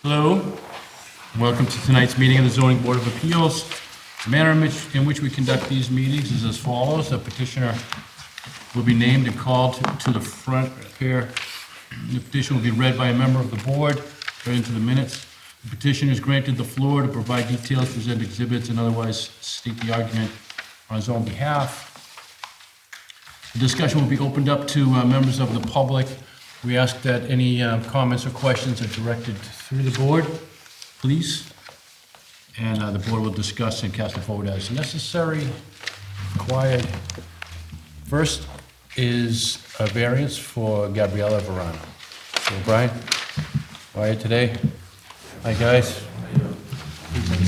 Hello, welcome to tonight's meeting of the Zoning Board of Appeals. The manner in which we conduct these meetings is as follows. A petitioner will be named and called to the front here. The petition will be read by a member of the board, read into the minutes. The petitioner is granted the floor to provide details, present exhibits, and otherwise state the argument on his own behalf. The discussion will be opened up to members of the public. We ask that any comments or questions are directed through the board, please. And the board will discuss and cast a vote as necessary, required. First is a variance for Gabriella Verano. So Brian, how are you today? Hi, guys. Please have a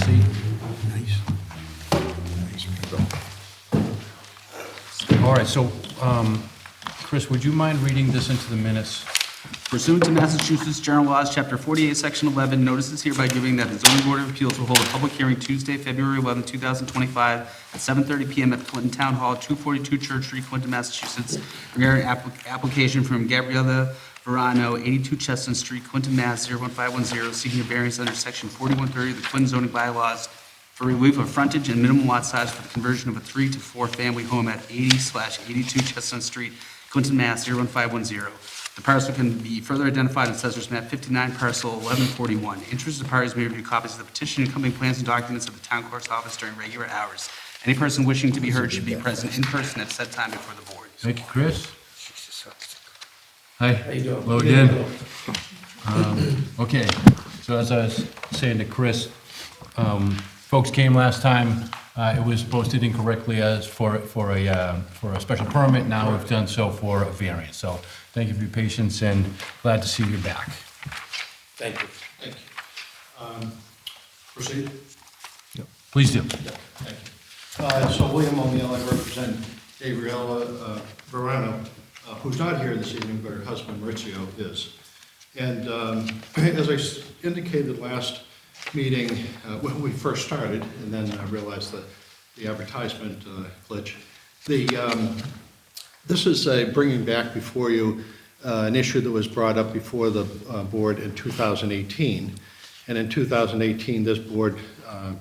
seat. All right, so, Chris, would you mind reading this into the minutes? Pursuant to Massachusetts General Laws, Chapter 48, Section 11, notice is hereby giving that the zoning board of appeals will hold a public hearing Tuesday, February 11, 2025, at 7:30 PM at the Clinton Town Hall, 242 Church Street, Clinton, Massachusetts, regarding application from Gabriella Verano, 82 Chestnut Street, Clinton, Mass. 01510, seeking a variance under Section 4130 of the Clinton zoning bylaws for relief of frontage and minimum lot size for the conversion of a 3 to 4 family home at 80/82 Chestnut Street, Clinton, Mass. 01510. The parcel can be further identified in Assessor's Map 59, Parcel 1141. Interested parties may review copies of the petition and accompanying plans and documents at the town clerk's office during regular hours. Any person wishing to be heard should be present in person at said time before the board. Thank you, Chris. Hi. How you doing? Hello again. Okay, so as I was saying to Chris, folks came last time, it was posted incorrectly as for a special permit. Now we've done so for a variance. So thank you for your patience and glad to see you back. Thank you. Thank you. Proceed? Please do. Thank you. So William O'Neill, I represent Gabriella Verano, who's not here this evening, but her husband Maurizio is. And as I indicated last meeting, when we first started, and then I realized that the advertisement glitch, this is bringing back before you an issue that was brought up before the board in 2018. And in 2018, this board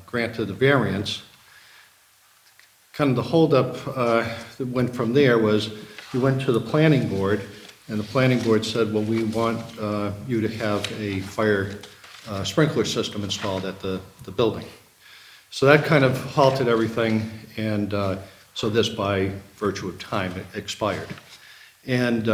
granted a variance. Kind of the holdup that went from there was we went to the planning board, and the planning board said, well, we want you to have a fire sprinkler system installed at the building. So that kind of halted everything, and so this, by virtue of time, expired. And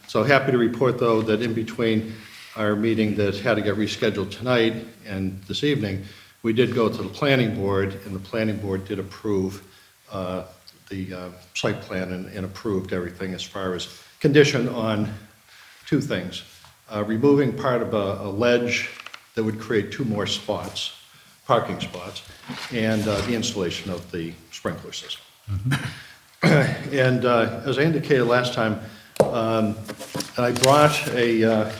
so happy to report, though, that in between our meeting that had to get rescheduled tonight and this evening, we did go to the planning board, and the planning board did approve the site plan and approved everything as far as condition on two things. Removing part of a ledge that would create 2 more spots, parking spots, and the installation of the sprinkler system. And as I indicated last time, I brought a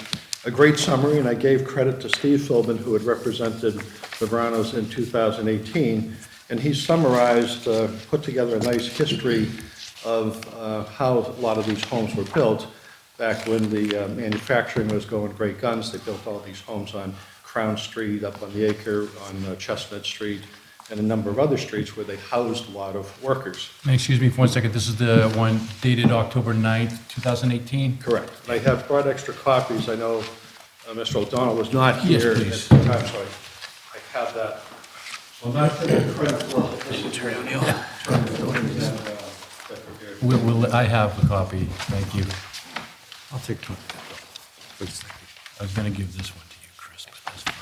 great summary, and I gave credit to Steve Philbin, who had represented the Veranos in 2018, and he summarized, put together a nice history of how a lot of these homes were built back when the manufacturing was going great guns. They built all these homes on Crown Street, up on the Acre, on Chestnut Street, and a number of other streets where they housed a lot of workers. Excuse me for 1 second. This is the one dated October 9th, 2018? Correct. And I have brought extra copies. I know Mr. O'Donnell was not Yes, here at please. the time, so I have that. Well, not to the credit for Attorney O'Neill. I have a copy. Thank you. I'll take one. I was going to give this one to you, Chris, but that's fine.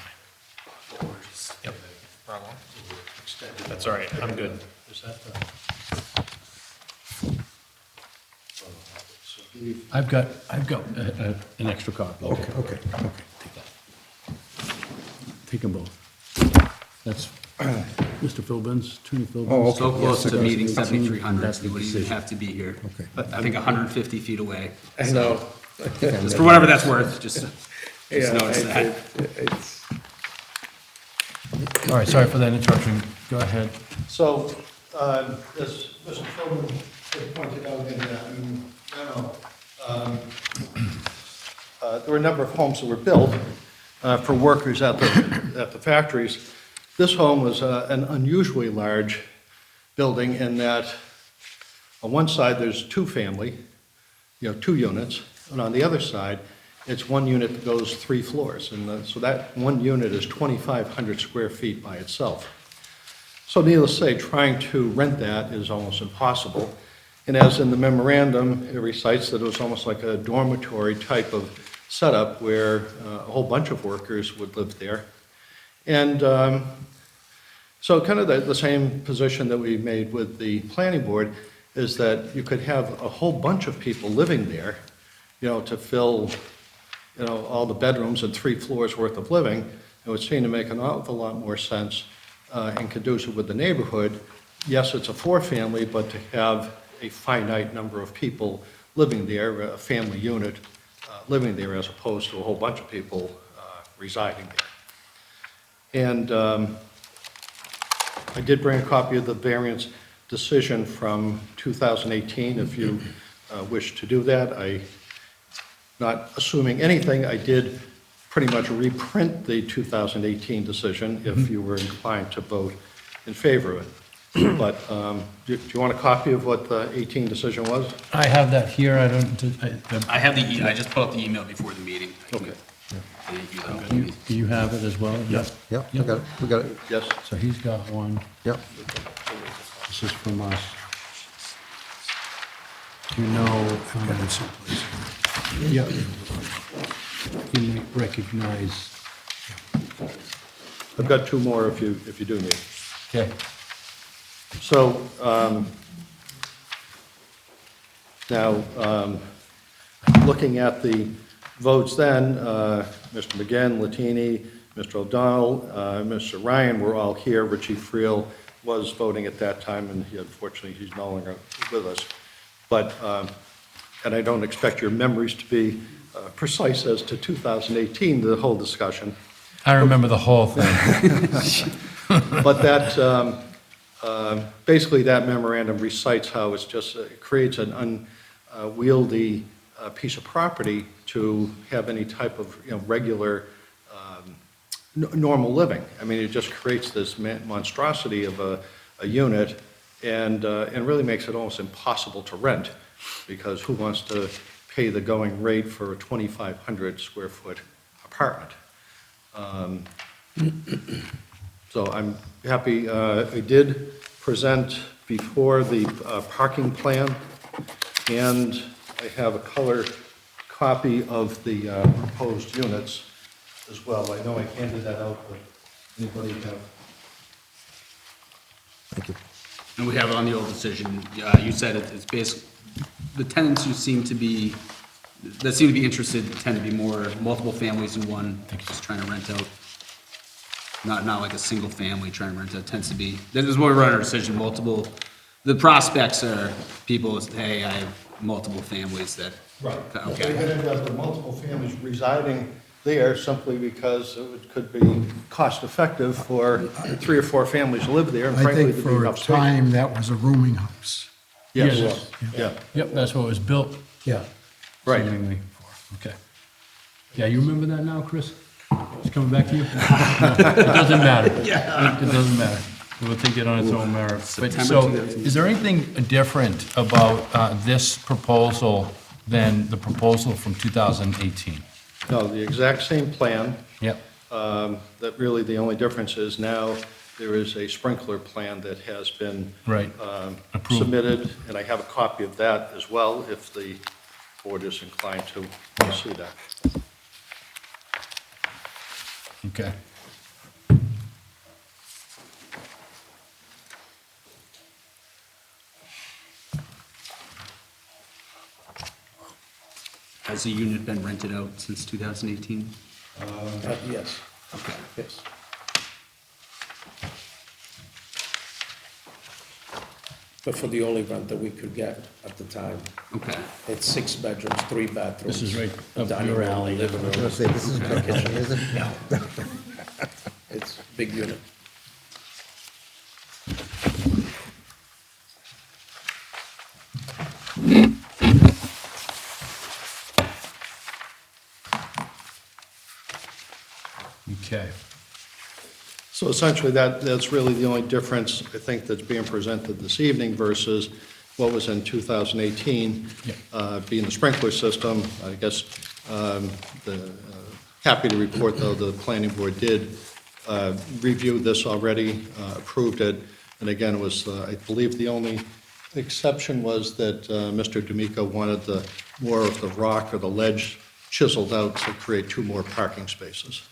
Yep. That's all right, I'm good. Is that the? I've got an extra copy. Okay. Take that. Take them both. That's Mr. Philbin's, Attorney Philbin's. Oh, okay. So close Yes, to I got meeting it. 7,300, That's the you wouldn't even decision. have to be here. Okay. But I think 150 feet away. I know. Just for whatever that's worth, just Yeah, notice that. it's. All right, sorry for that interruption. Go ahead. So, as Mr. Philbin had pointed out in that memo, there were a number of homes that were built, for workers at the factories. This home was an unusually large building in that on one side, there's two-family, 2 units, and on the other side, it's 1 unit that goes 3 floors. And so that 1 unit is 2,500 square feet by itself. So needless to say, trying to rent that is almost impossible. And as in the memorandum, it recites that it was almost like a dormitory type of setup where a whole bunch of workers would live there. And so kind of the same position that we made with the planning board is that you could have a whole bunch of people living there, to fill, all the bedrooms and 3 floors worth of living. It would seem to make an awful lot more sense and conducive with the neighborhood. Yes, it's a 4-family, but to have a finite number of people living there, a family unit living there, as opposed to a whole bunch of people residing there. And I did bring a copy of the variance decision from 2018, if you wish to do that. Not assuming anything, I did pretty much reprint the 2018 decision if you were inclined to vote in favor of it. But do you want a copy of what the 18 decision was? I have that here, I don't, I have I just put up the email before the meeting. Okay. Thank you, though. do you have it as well? Yep, we got it, we got it. Yes? So he's got one, Yep. this is from us. Do you know, yeah, you may recognize, I've got 2 more if you do need. okay, So, now, looking at the votes then, Mr. McGinn, Latini, Mr. O'Donnell, Mr. Ryan were all here. Richie Friel was voting at that time, and unfortunately, he's no longer with us. But, and I don't expect your memories to be precise as to 2018, the whole discussion. I remember the whole thing. But that, basically, that memorandum recites how it's just, it creates an unwieldy piece of property to have any type of, regular, normal living. I mean, it just creates this monstrosity of a unit and really makes it almost impossible to rent, because who wants to pay the going rate for a 2,500 square foot apartment? So I'm happy, I did present before the parking plan, and I have a color copy of the proposed units as well. I know I handed that out, but anybody have? Thank you. And we have it on the old decision. You said it's basically, the tenants who seem to be interested tend to be more multiple families in one, just trying to rent out. Not like a single family trying to rent out. Tends to be, this is what we run our decision, multiple, the prospects are people, hey, I have multiple families that. Right. Okay. They're going to have the multiple families residing there simply because it could be cost effective for 3 or 4 families to live there, and I frankly, think to be for a enough space. time, that was a rooming house. Yes, Yes. yeah, Yep, that's what it was built. Yeah. right. seemingly for. Okay. Yeah, you remember that now, Chris? It's coming back to you? No, it doesn't matter. Yeah. It doesn't matter. We'll take it on its own merit. But September so, 2000. is there anything different about this proposal than the proposal from 2018? No, the exact same plan. Yep. That really the only difference is now there is a sprinkler plan that has been Right. Approved. submitted, and I have a copy of that as well, if the board is inclined to see that. Okay. Has the unit been rented out since 2018? Yes, Okay. yes. But for the only rent that we could get at the time, Okay. it's 6 bedrooms, 3 bathrooms. This is right up dining your room, alley. Living room. Say, this is my kitchen, is it? It's a big unit. Okay. So essentially, that's really the only difference, I think, that's being presented this evening versus what was in 2018, Yeah. being the sprinkler system. I guess, happy to report, though, the planning board did review this already, approved it, and again, was, I believe, the only exception was that Mr. D'Amico wanted more of the rock or the ledge chiseled out to create 2 more parking spaces.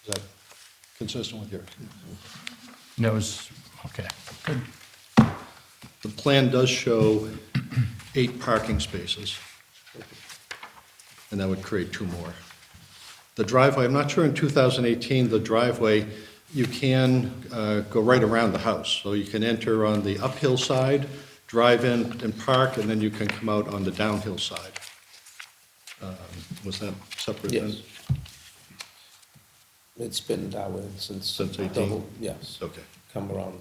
Is that consistent with your? That was, okay, good. The plan does show 8 parking spaces, and that would create 2 more. The driveway, I'm not sure in 2018, the driveway, you can go right around the house. So you can enter on the uphill side, drive in and park, and then you can come out on the downhill side. Was that separate then? Yes. It's been that way since. Since 18? double- Yes. Okay. Come around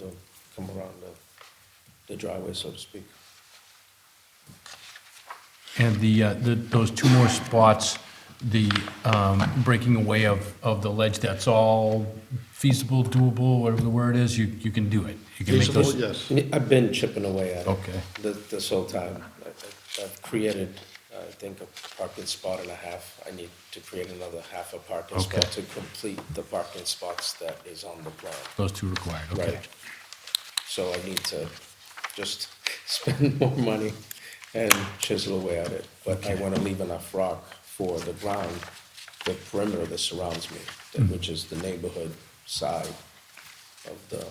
the driveway, so to speak. And those 2 more spots, the breaking away of the ledge, that's all feasible, doable, whatever the word is, you can do it. You can make Feasible, those. yes. I've been chipping away at it. Okay. This whole time. I've created, I think, a parking spot and a half. I need to create another half a parking Okay. spot to complete the parking spots that is on the plan. Those 2 required, okay. Right. So I need to just spend more money and chisel away at it. But I want to leave enough rock for the ground, the perimeter that surrounds me, which is the neighborhood side of the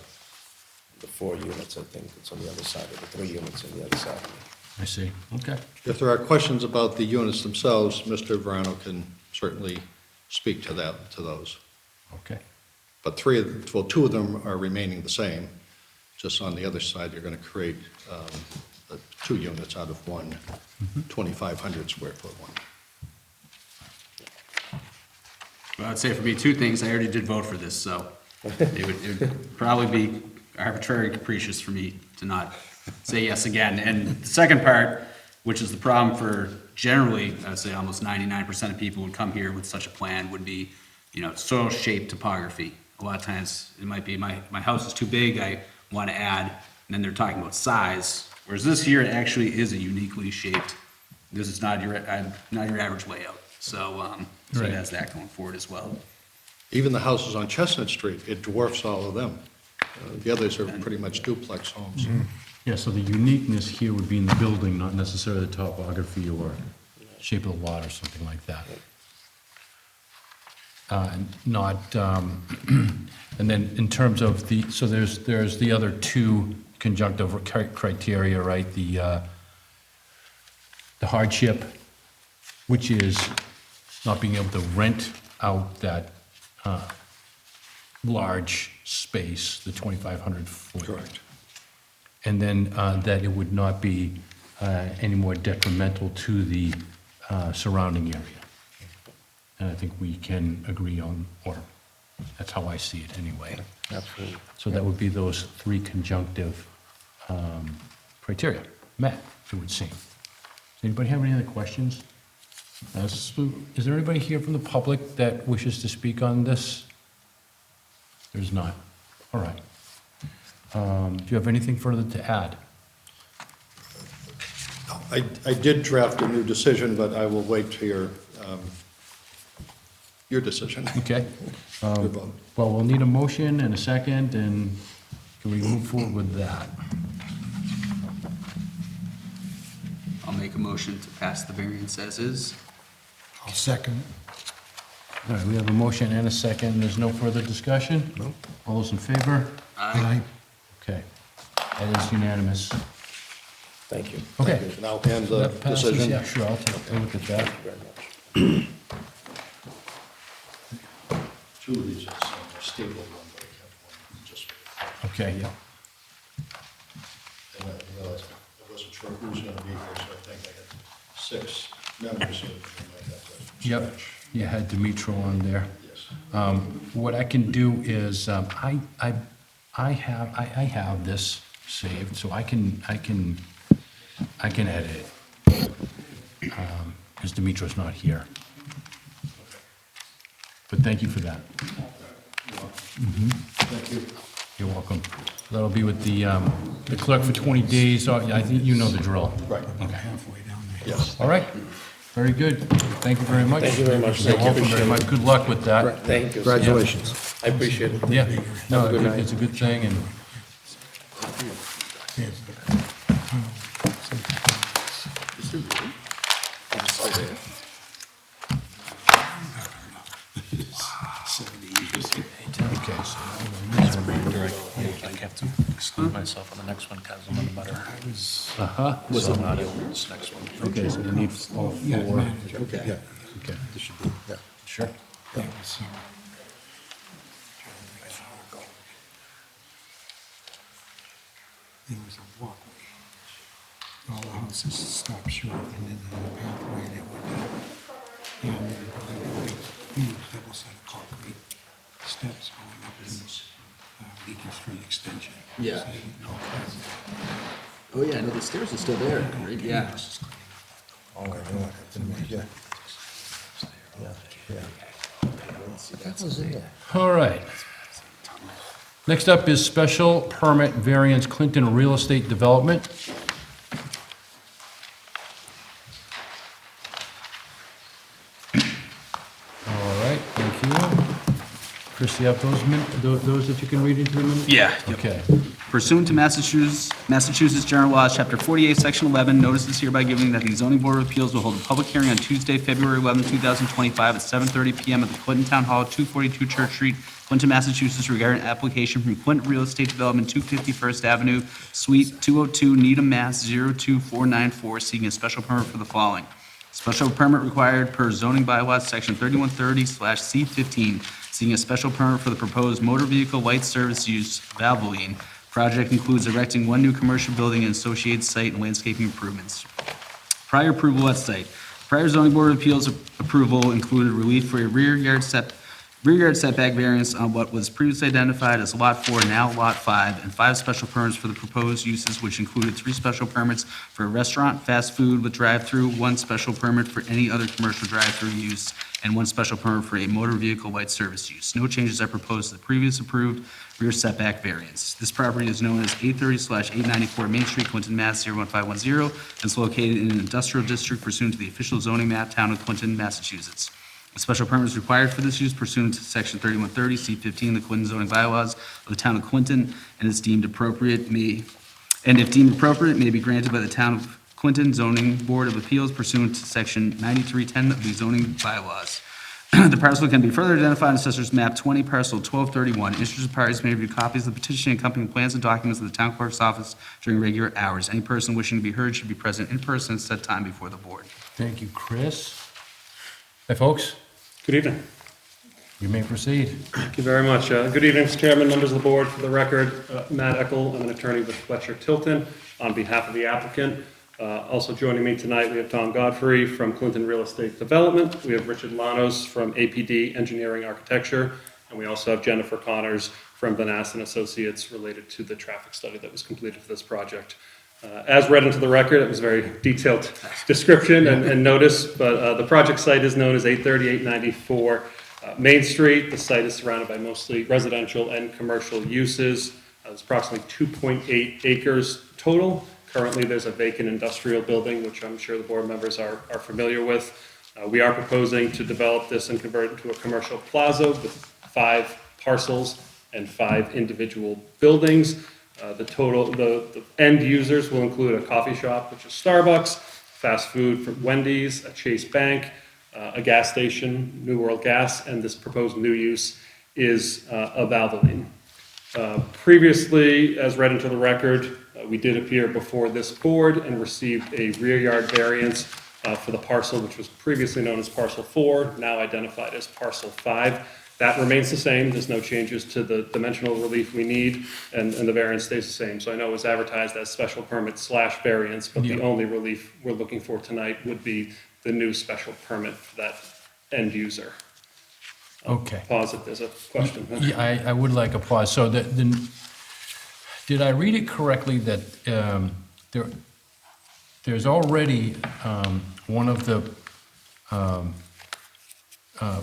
4 units, I think. It's on the other side of the 3 units on the other side of me. I see, okay. If there are questions about the units themselves, Mr. Verano can certainly speak to those. Okay. But 2 of them are remaining the same. Just on the other side, you're going to create 2 units out of one 2,500 square foot one. Well, I'd say for me, 2 things. I already did vote for this, so it would probably be arbitrary and capricious for me to not say yes again. And the second part, which is the problem for generally, I'd say almost 99% of people would come here with such a plan, would be, soil shape topography. A lot of times, it might be, my house is too big, I want to add, and then they're talking about size. Whereas this here actually is a uniquely shaped, this is not your average layout. So it Right. has that going forward as well. Even the houses on Chestnut Street, it dwarfs all of them. The others are pretty much duplex homes. Yeah, so the uniqueness here would be in the building, not necessarily the topography or shape of the lot or something like that. And then in terms of so there's the other 2 conjunctive criteria, right? The hardship, which is not being able to rent out that large space, the 2,500 foot. Correct. And then that it would not be any more detrimental to the surrounding area. And I think we can agree on, or that's how I see it anyway. Absolutely. So that would be those 3 conjunctive criteria met, it would seem. Does anybody have any other questions? Is there anybody here from the public that wishes to speak on this? There's not. All right. Do you have anything further to add? I did draft a new decision, but I will wait to your decision. Okay. Your vote. Well, we'll need a motion and a second, and can we move forward with that? I'll make a motion to pass the variance as is. I'll second. All right, we have a motion and a second. There's no further discussion? No. All those in favor? Aye. Okay. That is unanimous. Thank you. Okay. And I'll hand the That passes. decision. Yeah, sure, I'll take a look at that. Thank you very much. 2 of these are stable one, but I have one just. Okay, yeah. And I realized I wasn't sure who was going to be here, so I think I had 6 members, so we might have to Yep, stretch. you had Dimitro on there. Yes. What I can do is, I have this saved, so I can edit it. Because Dimitro's not here. but thank you for that. Thank you. You're welcome. That'll be with the clerk for 20 days. Oh, yeah, I think you know the drill. Right. Okay. Halfway down there. Yes. All right. Very good. Thank you very much. Thank you very much. You're Thank you. welcome very Appreciate much. Good luck with that. Thank you. Congratulations. I appreciate it. Yeah. No, Have a good night. it's a good thing, and okay, so I have to exclude myself on the next one because I'm on the butter. uh-huh. So I'm not able to this next one. Okay, so we need all four. Okay, yeah. Okay, This should be, yeah. sure. There was a walkway. All the houses stopped short, and then the pathway that went down. And then huge double set of concrete steps going up to Beacon Street Extension. Yeah. So, Oh, yeah, no, the stairs are still there, right? Yeah. Oh, I know, yeah. All right. Next up is special permit variance Clinton Real Estate Development. All right, thank you. Chris, you have those that you can read into the minute? Yeah. Okay. Pursuant to Massachusetts General Laws, Chapter 48, Section 11, notice is hereby given that the Zoning Board of Appeals will hold a public hearing on Tuesday, February 11, 2025, at 7:30 PM at the Clinton Town Hall, 242 Church Street, Clinton, Massachusetts, regarding an application from Clinton Real Estate Development, 250 First Avenue, Suite 202, Needham, Mass. 02494, seeking a special permit for the following. Special permit required per zoning bylaws, Section 3130/C15, seeking a special permit for the proposed motor vehicle light service use, Valvoline. Project includes erecting one new commercial building and associated site and landscaping improvements. Prior approval at site. Prior zoning board of appeals approval included relief for a rear yard setback variance on what was previously identified as Lot 4, now Lot 5, and 5 special permits for the proposed uses, which included 3 special permits for a restaurant, fast food with drive-through, 1 special permit for any other commercial drive-through use, and 1 special permit for a motor vehicle light service use. No changes are proposed to the previous approved rear setback variance. This property is known as 830/894 Main Street, Clinton, Mass. 01510, and is located in an industrial district pursuant to the official zoning map, Town of Clinton, Massachusetts. A special permit is required for this use pursuant to Section 3130/C15 of the Clinton zoning bylaws of the Town of Clinton, and is deemed appropriate, if deemed appropriate, may be granted by the Town of Clinton Zoning Board of Appeals pursuant to Section 9310 of the zoning bylaws. The parcel can be further identified in Assessor's Map 20, Parcel 1231. Interested parties may review copies of the petition and accompanying plans and documents at the Town Clerk's office during regular hours. Any person wishing to be heard should be present in person at set time before the board. Thank you, Chris. Hey, folks, Good evening. you may proceed. Thank you very much. Good evening, Mr. Chairman, members of the board. For the record, Matt Eckel, I'm an attorney with Fletcher Tilton on behalf of the applicant. Also joining me tonight, we have Tom Godfrey from Clinton Real Estate Development. We have Richard Lanos from APD Engineering Architecture. And we also have Jennifer Connors from Vanass and Associates related to the traffic study that was completed for this project. As read into the record, it was a very detailed description and notice, but the project site is known as 83894 Main Street. The site is surrounded by mostly residential and commercial uses. It's approximately 2.8 acres total. Currently, there's a vacant industrial building, which I'm sure the board members are familiar with. We are proposing to develop this and convert it into a commercial plaza with 5 parcels and 5 individual buildings. The end users will include a coffee shop, which is Starbucks, fast food from Wendy's, a Chase Bank, a gas station, New World Gas, and this proposed new use is a Valvoline. Previously, as read into the record, we did appear before this board and received a rear yard variance for the parcel, which was previously known as Parcel 4, now identified as Parcel 5. That remains the same. There's no changes to the dimensional relief we need, and the variance stays the same. So I know it was advertised as special permit / variance, but the only relief we're looking for tonight would be the new special permit for that end user. Okay. Pause if there's a question. Yeah, I would like a pause. So did I read it correctly that there's already one of the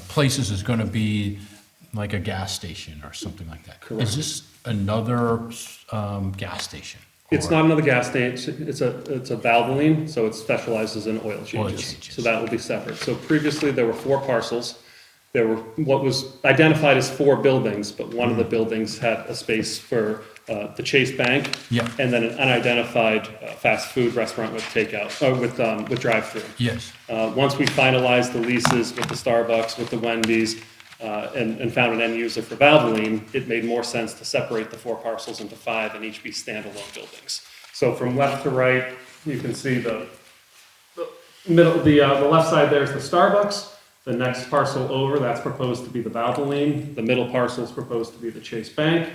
places is gonna be like a gas station or something like that. Correct. Is this another, gas station? It's Or- not another gas station, it's a Valvoline, so it specializes in oil changes. changes. So that will be separate. So previously, there were 4 parcels. There were what was identified as 4 buildings, but one of the buildings had a space for the Chase Bank. Yeah. And then an unidentified fast food restaurant with takeout, with drive-through. Yes, Once we finalized the leases with the Starbucks, with the Wendy's, and found an end user for Valvoline, it made more sense to separate the 4 parcels into 5 and each be standalone buildings. So from left to right, you can see the middle, the left side there is the Starbucks. The next parcel over, that's proposed to be the Valvoline. The middle parcel is proposed to be the Chase Bank.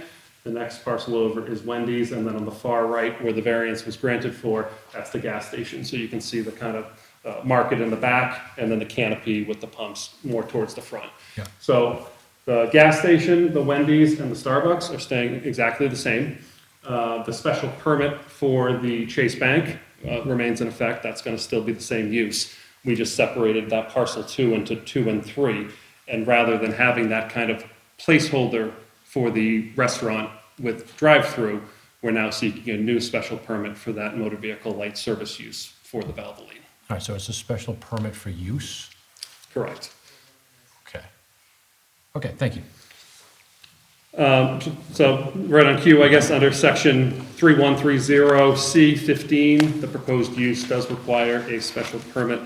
The next parcel over is Wendy's, and then on the far right, where the variance was granted for, that's the gas station. So you can see the kind of market in the back, and then the canopy with the pumps more towards the front. Yeah. So the gas station, the Wendy's, and the Starbucks are staying exactly the same. The special permit for the Chase Bank remains in effect. That's going to still be the same use. We just separated that parcel 2 into 2 and 3. And rather than having that kind of placeholder for the restaurant with drive-through, we're now seeking a new special permit for that motor vehicle light service use for the Valvoline. all right, so it's a special permit for use? Correct. Okay. Okay, thank you. So right on cue, I guess, under section 3130C15, the proposed use does require a special permit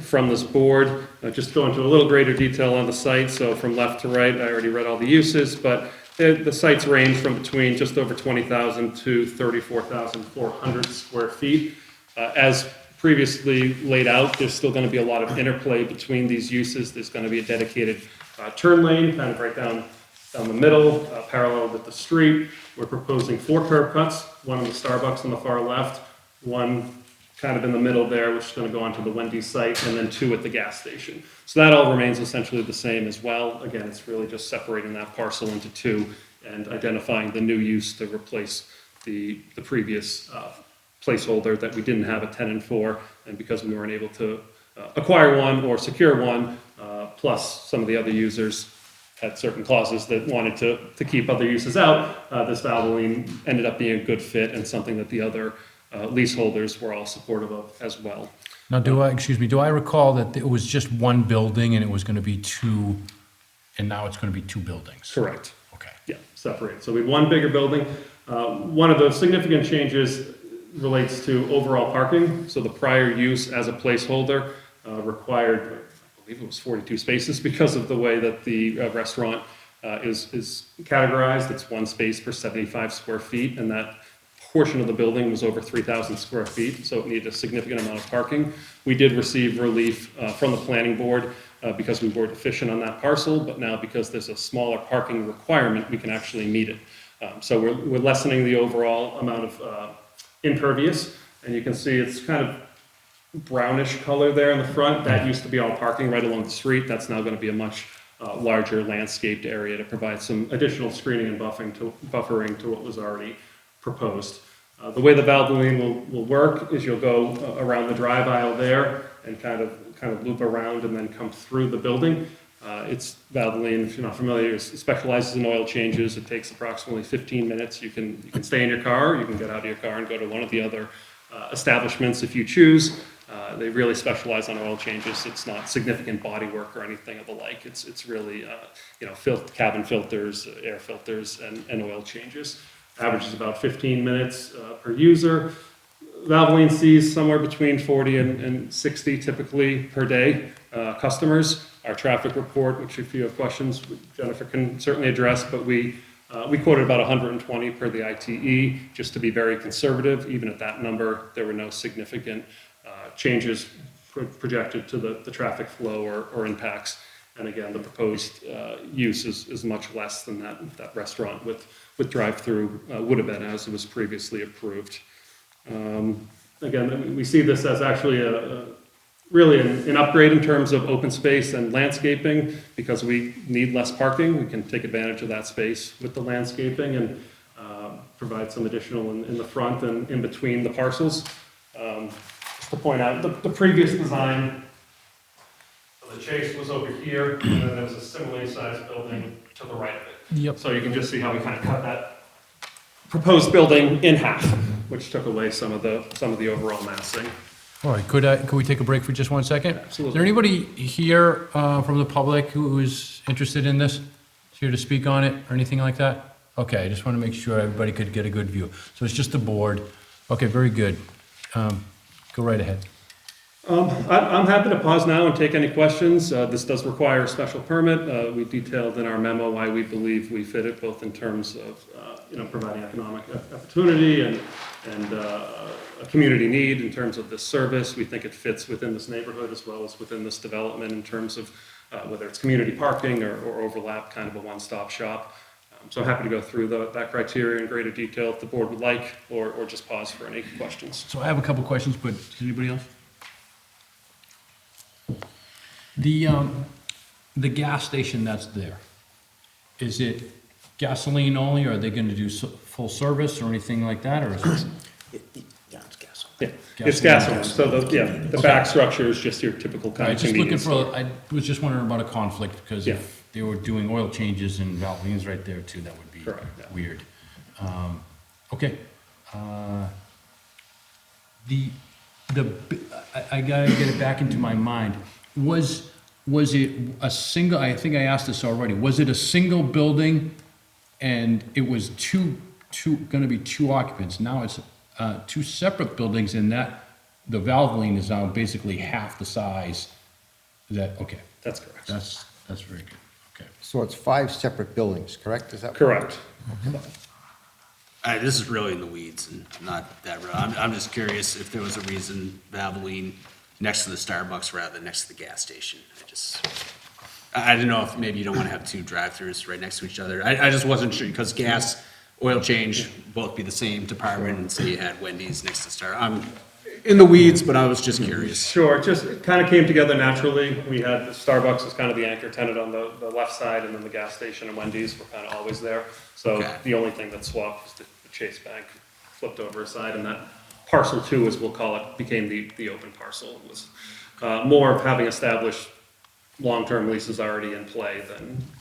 from this board. Just go into a little greater detail on the site. So from left to right, I already read all the uses, but the sites range from between just over 20,000 to 34,400 square feet. As previously laid out, there's still going to be a lot of interplay between these uses. There's going to be a dedicated turn lane, kind of right down the middle, parallel with the street. We're proposing 4 curb cuts, one in the Starbucks on the far left, one kind of in the middle there, which is going to go onto the Wendy's site, and then 2 at the gas station. So that all remains essentially the same as well. Again, it's really just separating that parcel into 2 and identifying the new use to replace the previous placeholder that we didn't have a tenant for, and because we weren't able to acquire one or secure one, plus some of the other users had certain clauses that wanted to keep other uses out, this Valvoline ended up being a good fit and something that the other leaseholders were all supportive of as well. Now, do I recall that it was just one building and it was gonna be 2, and now it's gonna be 2 buildings? Correct. Okay. Yeah, separated. So we had one bigger building. One of the significant changes relates to overall parking. So the prior use as a placeholder required, I believe it was 42 spaces because of the way that the restaurant is categorized. It's 1 space per 75 square feet, and that portion of the building was over 3,000 square feet, so it needed a significant amount of parking. We did receive relief from the planning board because we were deficient on that parcel, but now because there's a smaller parking requirement, we can actually meet it. So we're lessening the overall amount of impervious, and you can see it's kind of brownish color there in the front. That used to be all parking right along the street. That's now going to be a much larger landscaped area to provide some additional screening and buffering to what was already proposed. The way the Valvoline will work is you'll go around the drive aisle there and kind of loop around and then come through the building. It's Valvoline, if you're not familiar, it specializes in oil changes. It takes approximately 15 minutes. You can stay in your car, you can get out of your car and go to one of the other establishments if you choose. They really specialize on oil changes. It's not significant body work or anything of the like. It's really cabin filters, air filters, and oil changes. Averages about 15 minutes per user. Valvoline sees somewhere between 40 and 60 typically per day customers. Our traffic report, which if you have questions, Jennifer can certainly address, but we quoted about 120 per the ITE, just to be very conservative. Even at that number, there were no significant changes projected to the traffic flow or impacts. And again, the proposed use is much less than that restaurant with drive-through would have been as it was previously approved. Again, we see this as actually really an upgrade in terms of open space and landscaping because we need less parking. We can take advantage of that space with the landscaping and provide some additional in the front and in between the parcels. Just to point out, the previous design, the Chase was over here, and then there was a similarly sized building to the right of it. Yep. So you can just see how we kind of cut that proposed building in half, which took away some of the overall massing. All right, could we take a break for just 1 second? Absolutely. Is there anybody here from the public who is interested in this? Is here to speak on it or anything like that? Okay, I just want to make sure everybody could get a good view. So it's just the board. Okay, very good. Go right ahead. I'm happy to pause now and take any questions. This does require a special permit. We detailed in our memo why we believe we fit it, both in terms of, providing economic opportunity and a community need in terms of this service. We think it fits within this neighborhood as well as within this development in terms of whether it's community parking or overlap, kind of a one-stop shop. So happy to go through that criteria in greater detail if the board would like, or just pause for any questions. So I have a couple questions, but does anybody else? The gas station that's there, is it gasoline only, or are they gonna do full service or anything like that, or is it? Yeah, it's gas. Yeah, it's gasoline, so the back structure is just your typical All kind right, of just looking convenience store. I was just wondering about a conflict, because Yeah. if they were doing oil changes and Valvoline's right there too, that would be Correct, yeah. weird. Okay. I gotta get it back into my mind. Was it a single, I think I asked this already, was it a single building and it was gonna be two occupants? Now it's two separate buildings, and that, the Valvoline is now basically half the size. Is that, okay, That's correct. that's very good, okay. So it's 5 separate buildings, correct? Is that? Correct. This is really in the weeds and not that, I'm just curious if there was a reason Valvoline next to the Starbucks rather than next to the gas station. I didn't know if maybe you don't want to have two drive-throughs right next to each other. I just wasn't sure, because gas, oil change, both be the same department, and say you had Wendy's next to Star. I'm in the weeds, but I was just curious. Sure, it kind of came together naturally. We had Starbucks as kind of the anchor tenant on the left side, and then the gas station and Wendy's were kind of always there. So Okay. the only thing that swapped was the Chase Bank flipped over aside, and that parcel 2, as we'll call it, became the open parcel. It was more of having established long-term leases already in play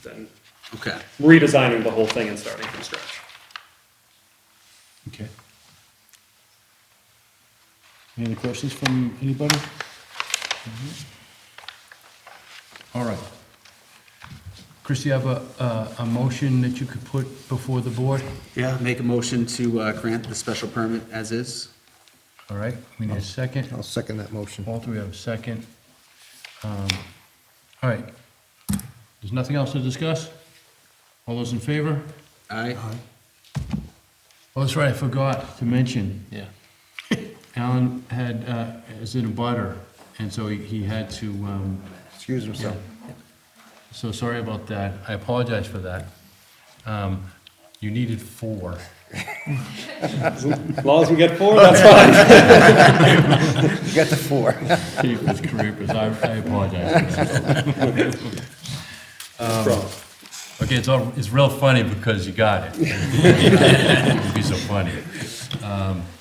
than Okay. redesigning the whole thing and starting from scratch. Okay. Any other questions from anybody? All right. Chris, you have a motion that you could put before the board? Yeah, make a motion to grant the special permit as is. All right, we need a second. I'll second that motion. Walter, we have a second. All right. There's nothing else to discuss? All those in favor? Aye. Oh, that's right, I forgot to mention. Yeah. Alan is in a butter, and so he had to, Excuse himself. so sorry about that. I apologize for that. You needed 4. As long as we get 4, that's fine. You got the 4. Keep his career, because I apologize for that. Okay, it's real funny because you got it. It'd be so funny.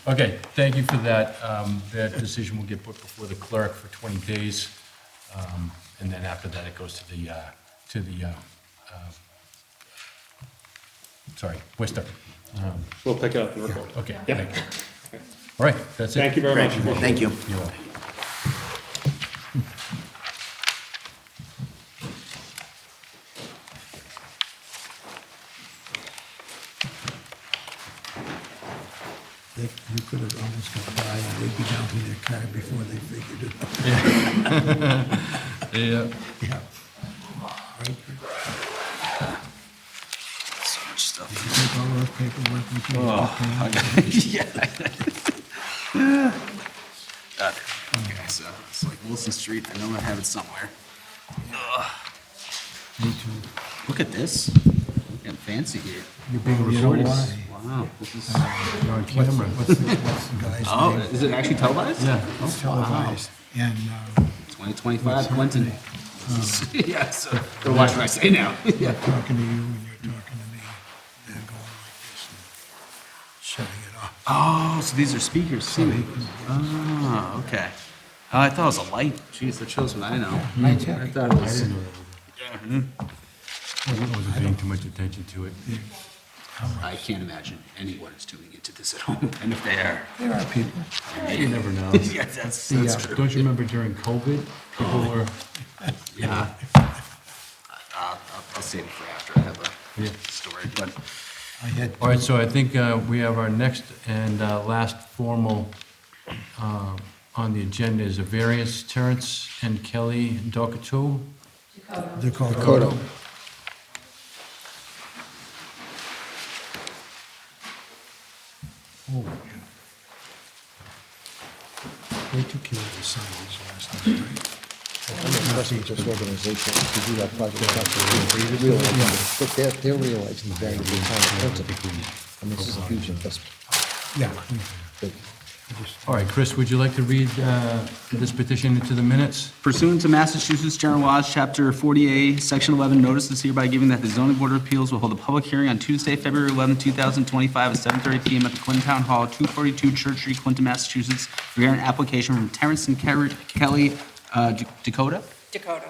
Okay, thank you for that. That decision will get put before the clerk for 20 days. And then after that, it goes to the Worcester. We'll pick it up and record. Okay, Yep. thank you. All right, that's it. Thank you very much. Thank you. You're welcome. You could have almost got by, and they'd be down to their car before they figured it out. Yeah. Yeah. Right? So much stuff. You take all those paperwork with you. Okay, so it's like Wilson Street. I know I have it somewhere. Me too. Look at this. Getting fancy here. You're being recorded. Wow, this is. You're on camera. What's the guy's Oh, name? is it actually televised? Yeah. It's televised. And, 2025 Clinton. Yeah, so they're watching what I say now. they're talking to you and you're talking to me. They're going like this and shutting it off. Oh, so these are speakers too. Oh, okay. Oh, I thought it was a light. Jeez, that shows what I know. Me too. I thought it was. I wasn't paying too much attention to it. I can't imagine anyone is tuning into this at home, and if they are, There are people. You never know. yeah, that's true. Don't you remember during COVID, people were, Yeah. I'll save it for after I have Yeah. a story, but I had, all right, so I think we have our next and last formal on the agenda is a variance, Terrence and Kelly Dokato. Dakota. Oh, yeah. They took care of the signs last time, right? Just organization to do that project. They realize, but they're realizing the value of the town principle. And this is a huge investment. Yeah. But All right, Chris, would you like to read this petition into the minutes? pursuant to Massachusetts General Laws, Chapter 40A, Section 11, notice is hereby given that the zoning board of appeals will hold a public hearing on Tuesday, February 11, 2025, at 7:30 PM at the Clinton Town Hall, 242 Church Street, Clinton, Massachusetts, regarding an application from Terrence and Kelly Dakota?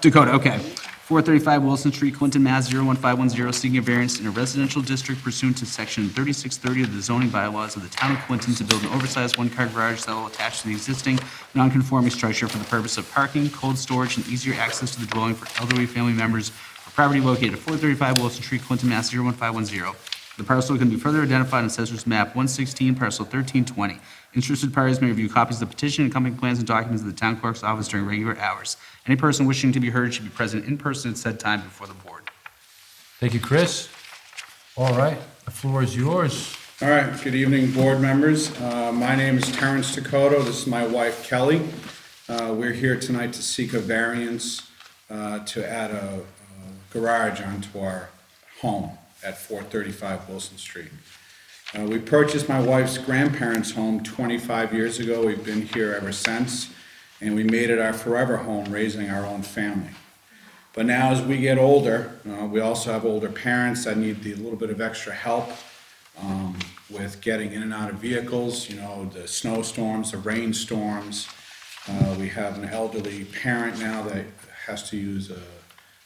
Dakota, okay. 435 Wilson Street, Clinton, Mass. 01510, seeking a variance in a residential district pursuant to Section 3630 of the zoning bylaws of the town of Clinton to build an oversized one-car garage that will attach to the existing non-conforming structure for the purpose of parking, cold storage, and easier access to the dwelling for elderly family members for property located at 435 Wilson Street, Clinton, Mass. 01510. The parcel can be further identified on Assessor's Map 116, Parcel 1320. Interested parties may review copies of the petition and accompanying plans and documents at the town clerk's office during regular hours. Any person wishing to be heard should be present in person at said time before the board. Thank you, Chris. All right, the floor is yours. All right, good evening, board members. My name is Terrence Dakota. This is my wife, Kelly. We're here tonight to seek a variance to add a garage onto our home at 435 Wilson Street. We purchased my wife's grandparents' home 25 years ago. We've been here ever since, and we made it our forever home, raising our own family. But now as we get older, we also have older parents that need a little bit of extra help with getting in and out of vehicles, the snowstorms, the rainstorms. We have an elderly parent now that has to use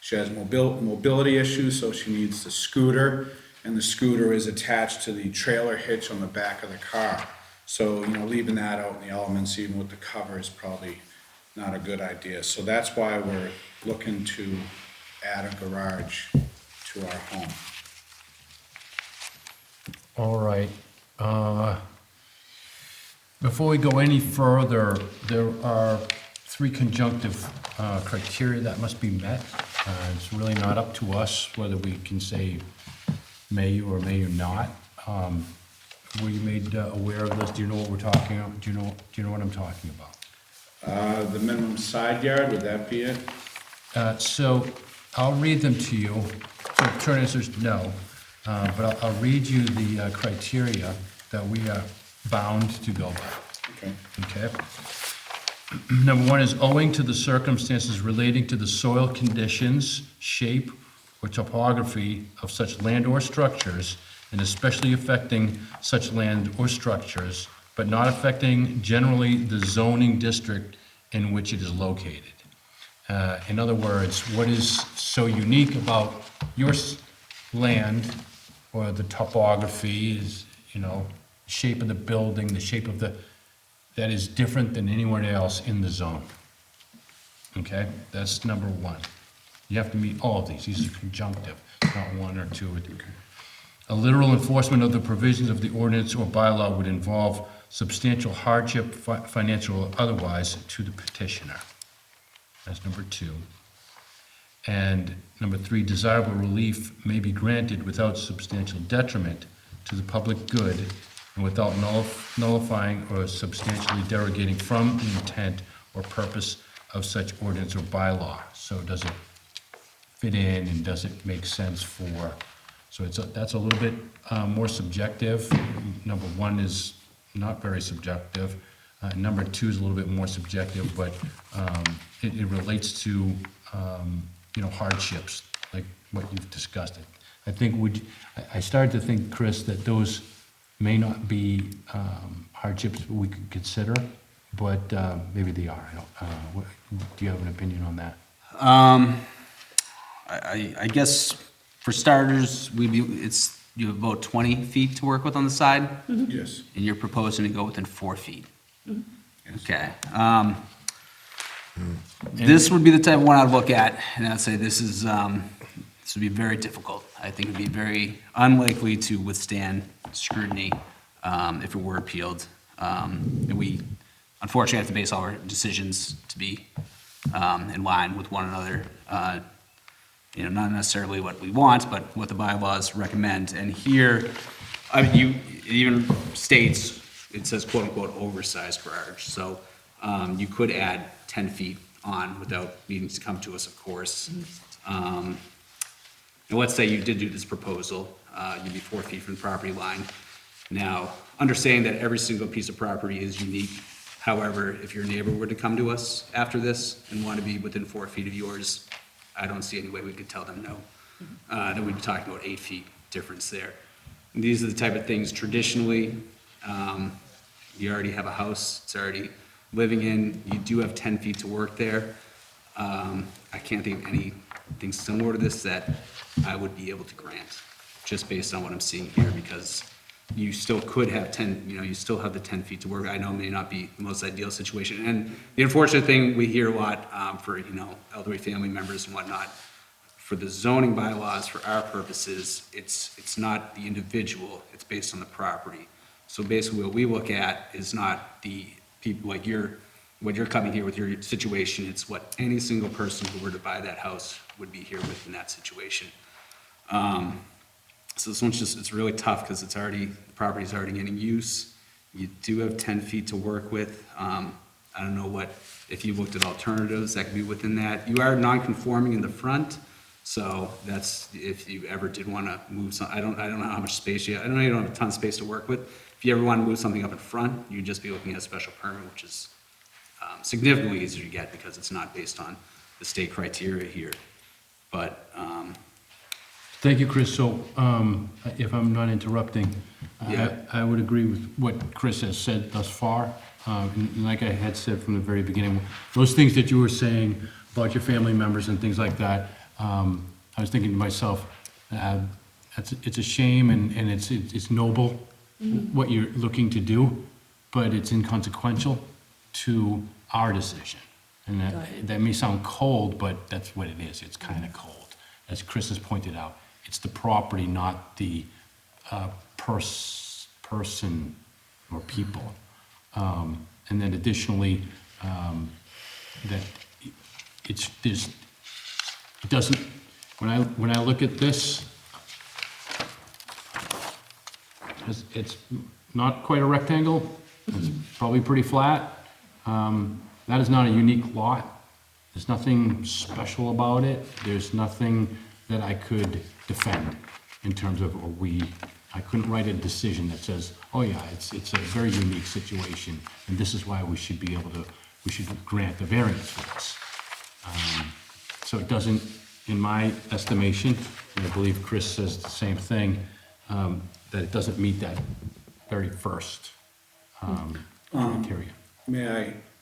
she has mobility issues, so she needs the scooter, and the scooter is attached to the trailer hitch on the back of the car. So, leaving that out in the elements, even with the cover, is probably not a good idea. So that's why we're looking to add a garage to our home. All right. Before we go any further, there are three conjunctive criteria that must be met. It's really not up to us whether we can say may you or may you not. Were you made aware of this? Do you know what we're talking about? Do you know what I'm talking about? The minimum side yard, would that be it? So I'll read them to you. So the short answer is no, but I'll read you the criteria that we are bound to go by. Okay. Okay? Number one is owing to the circumstances relating to the soil conditions, shape, or topography of such land or structures, and especially affecting such land or structures, but not affecting generally the zoning district in which it is located. In other words, what is so unique about your land or the topography is, shape of the building, the shape of that is different than anyone else in the zone. Okay, that's number one. You have to meet all of these. These are conjunctive, not one or two. A literal enforcement of the provisions of the ordinance or bylaw would involve substantial hardship, financial or otherwise, to the petitioner. That's number two. And number three, desirable relief may be granted without substantial detriment to the public good and without nullifying or substantially derogating from the intent or purpose of such ordinance or bylaw. So does it fit in and does it make sense for, so that's a little bit more subjective. Number one is not very subjective. Number two is a little bit more subjective, but it relates to, hardships, like what you've discussed. I think I started to think, Chris, that those may not be hardships we could consider. but maybe they are. I don't, do you have an opinion on that? I guess for starters, you have about 20 feet to work with on the side, Yes. and you're proposing to go within 4 feet. Okay. This would be the type of one I'd look at, and I'd say this would be very difficult. I think it'd be very unlikely to withstand scrutiny if it were appealed. And we unfortunately have to base all our decisions to be in line with one another. Not necessarily what we want, but what the bylaws recommend. And here, it even states, it says quote unquote oversized garage. So you could add 10 feet on without needing to come to us, of course. And let's say you did do this proposal, you'd be 4 feet from the property line. Now, understanding that every single piece of property is unique. However, if your neighbor were to come to us after this and want to be within 4 feet of yours, I don't see any way we could tell them no. Then we'd be talking about 8 feet difference there. And these are the type of things traditionally, you already have a house, it's already living in, you do have 10 feet to work there. I can't think of anything similar to this that I would be able to grant, just based on what I'm seeing here, because you still could have 10, you still have the 10 feet to work. I know it may not be the most ideal situation. And the unfortunate thing we hear a lot for, elderly family members and whatnot, for the zoning bylaws, for our purposes, it's not the individual, it's based on the property. So basically what we look at is not the people like what you're coming here with your situation, it's what any single person who were to buy that house would be here with in that situation. So this one's it's really tough because the property's already getting use. You do have 10 feet to work with. I don't know if you looked at alternatives that could be within that. You are non-conforming in the front, so that's if you ever did want to move some, I don't know how much space I know you don't have a ton of space to work with. If you ever want to move something up in front, you'd just be looking at a special permit, which is significantly easier to get because it's not based on the state criteria here. But, Thank you, Chris. So, if I'm not interrupting, Yeah. I would agree with what Chris has said thus far. And like I had said from the very beginning, those things that you were saying about your family members and things like that, I was thinking to myself, it's a shame and it's noble what you're looking to do, but it's inconsequential to our decision. And that may sound cold, but that's what it is. It's kind of cold. As Chris has pointed out, it's the property, not the person or people. And then additionally, that it doesn't, when I look at this, it's not quite a rectangle. It's probably pretty flat. That is not a unique lot. There's nothing special about it. There's nothing that I could defend in terms of, I couldn't write a decision that says, oh yeah, it's a very unique situation, and this is why we should grant the variance for this. So it doesn't, in my estimation, and I believe Chris says the same thing, that it doesn't meet that very first criteria.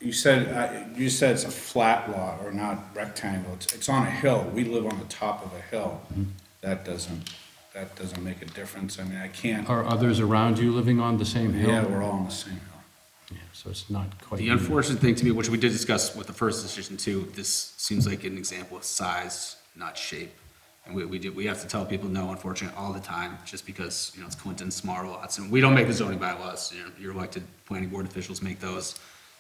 You said it's a flat lot or not rectangle. It's on a hill. We live on the top of a hill. That doesn't make a difference. I mean, I can't. Are others around you living on the same hill? Yeah, we're all on the same hill. Yeah, so it's not quite. The unfortunate thing to me, which we did discuss with the first decision too, this seems like an example of size, not shape. And we have to tell people no, unfortunately, all the time, just because, it's Clinton, smaller lots. And we don't make the zoning bylaws, your elected planning board officials make those.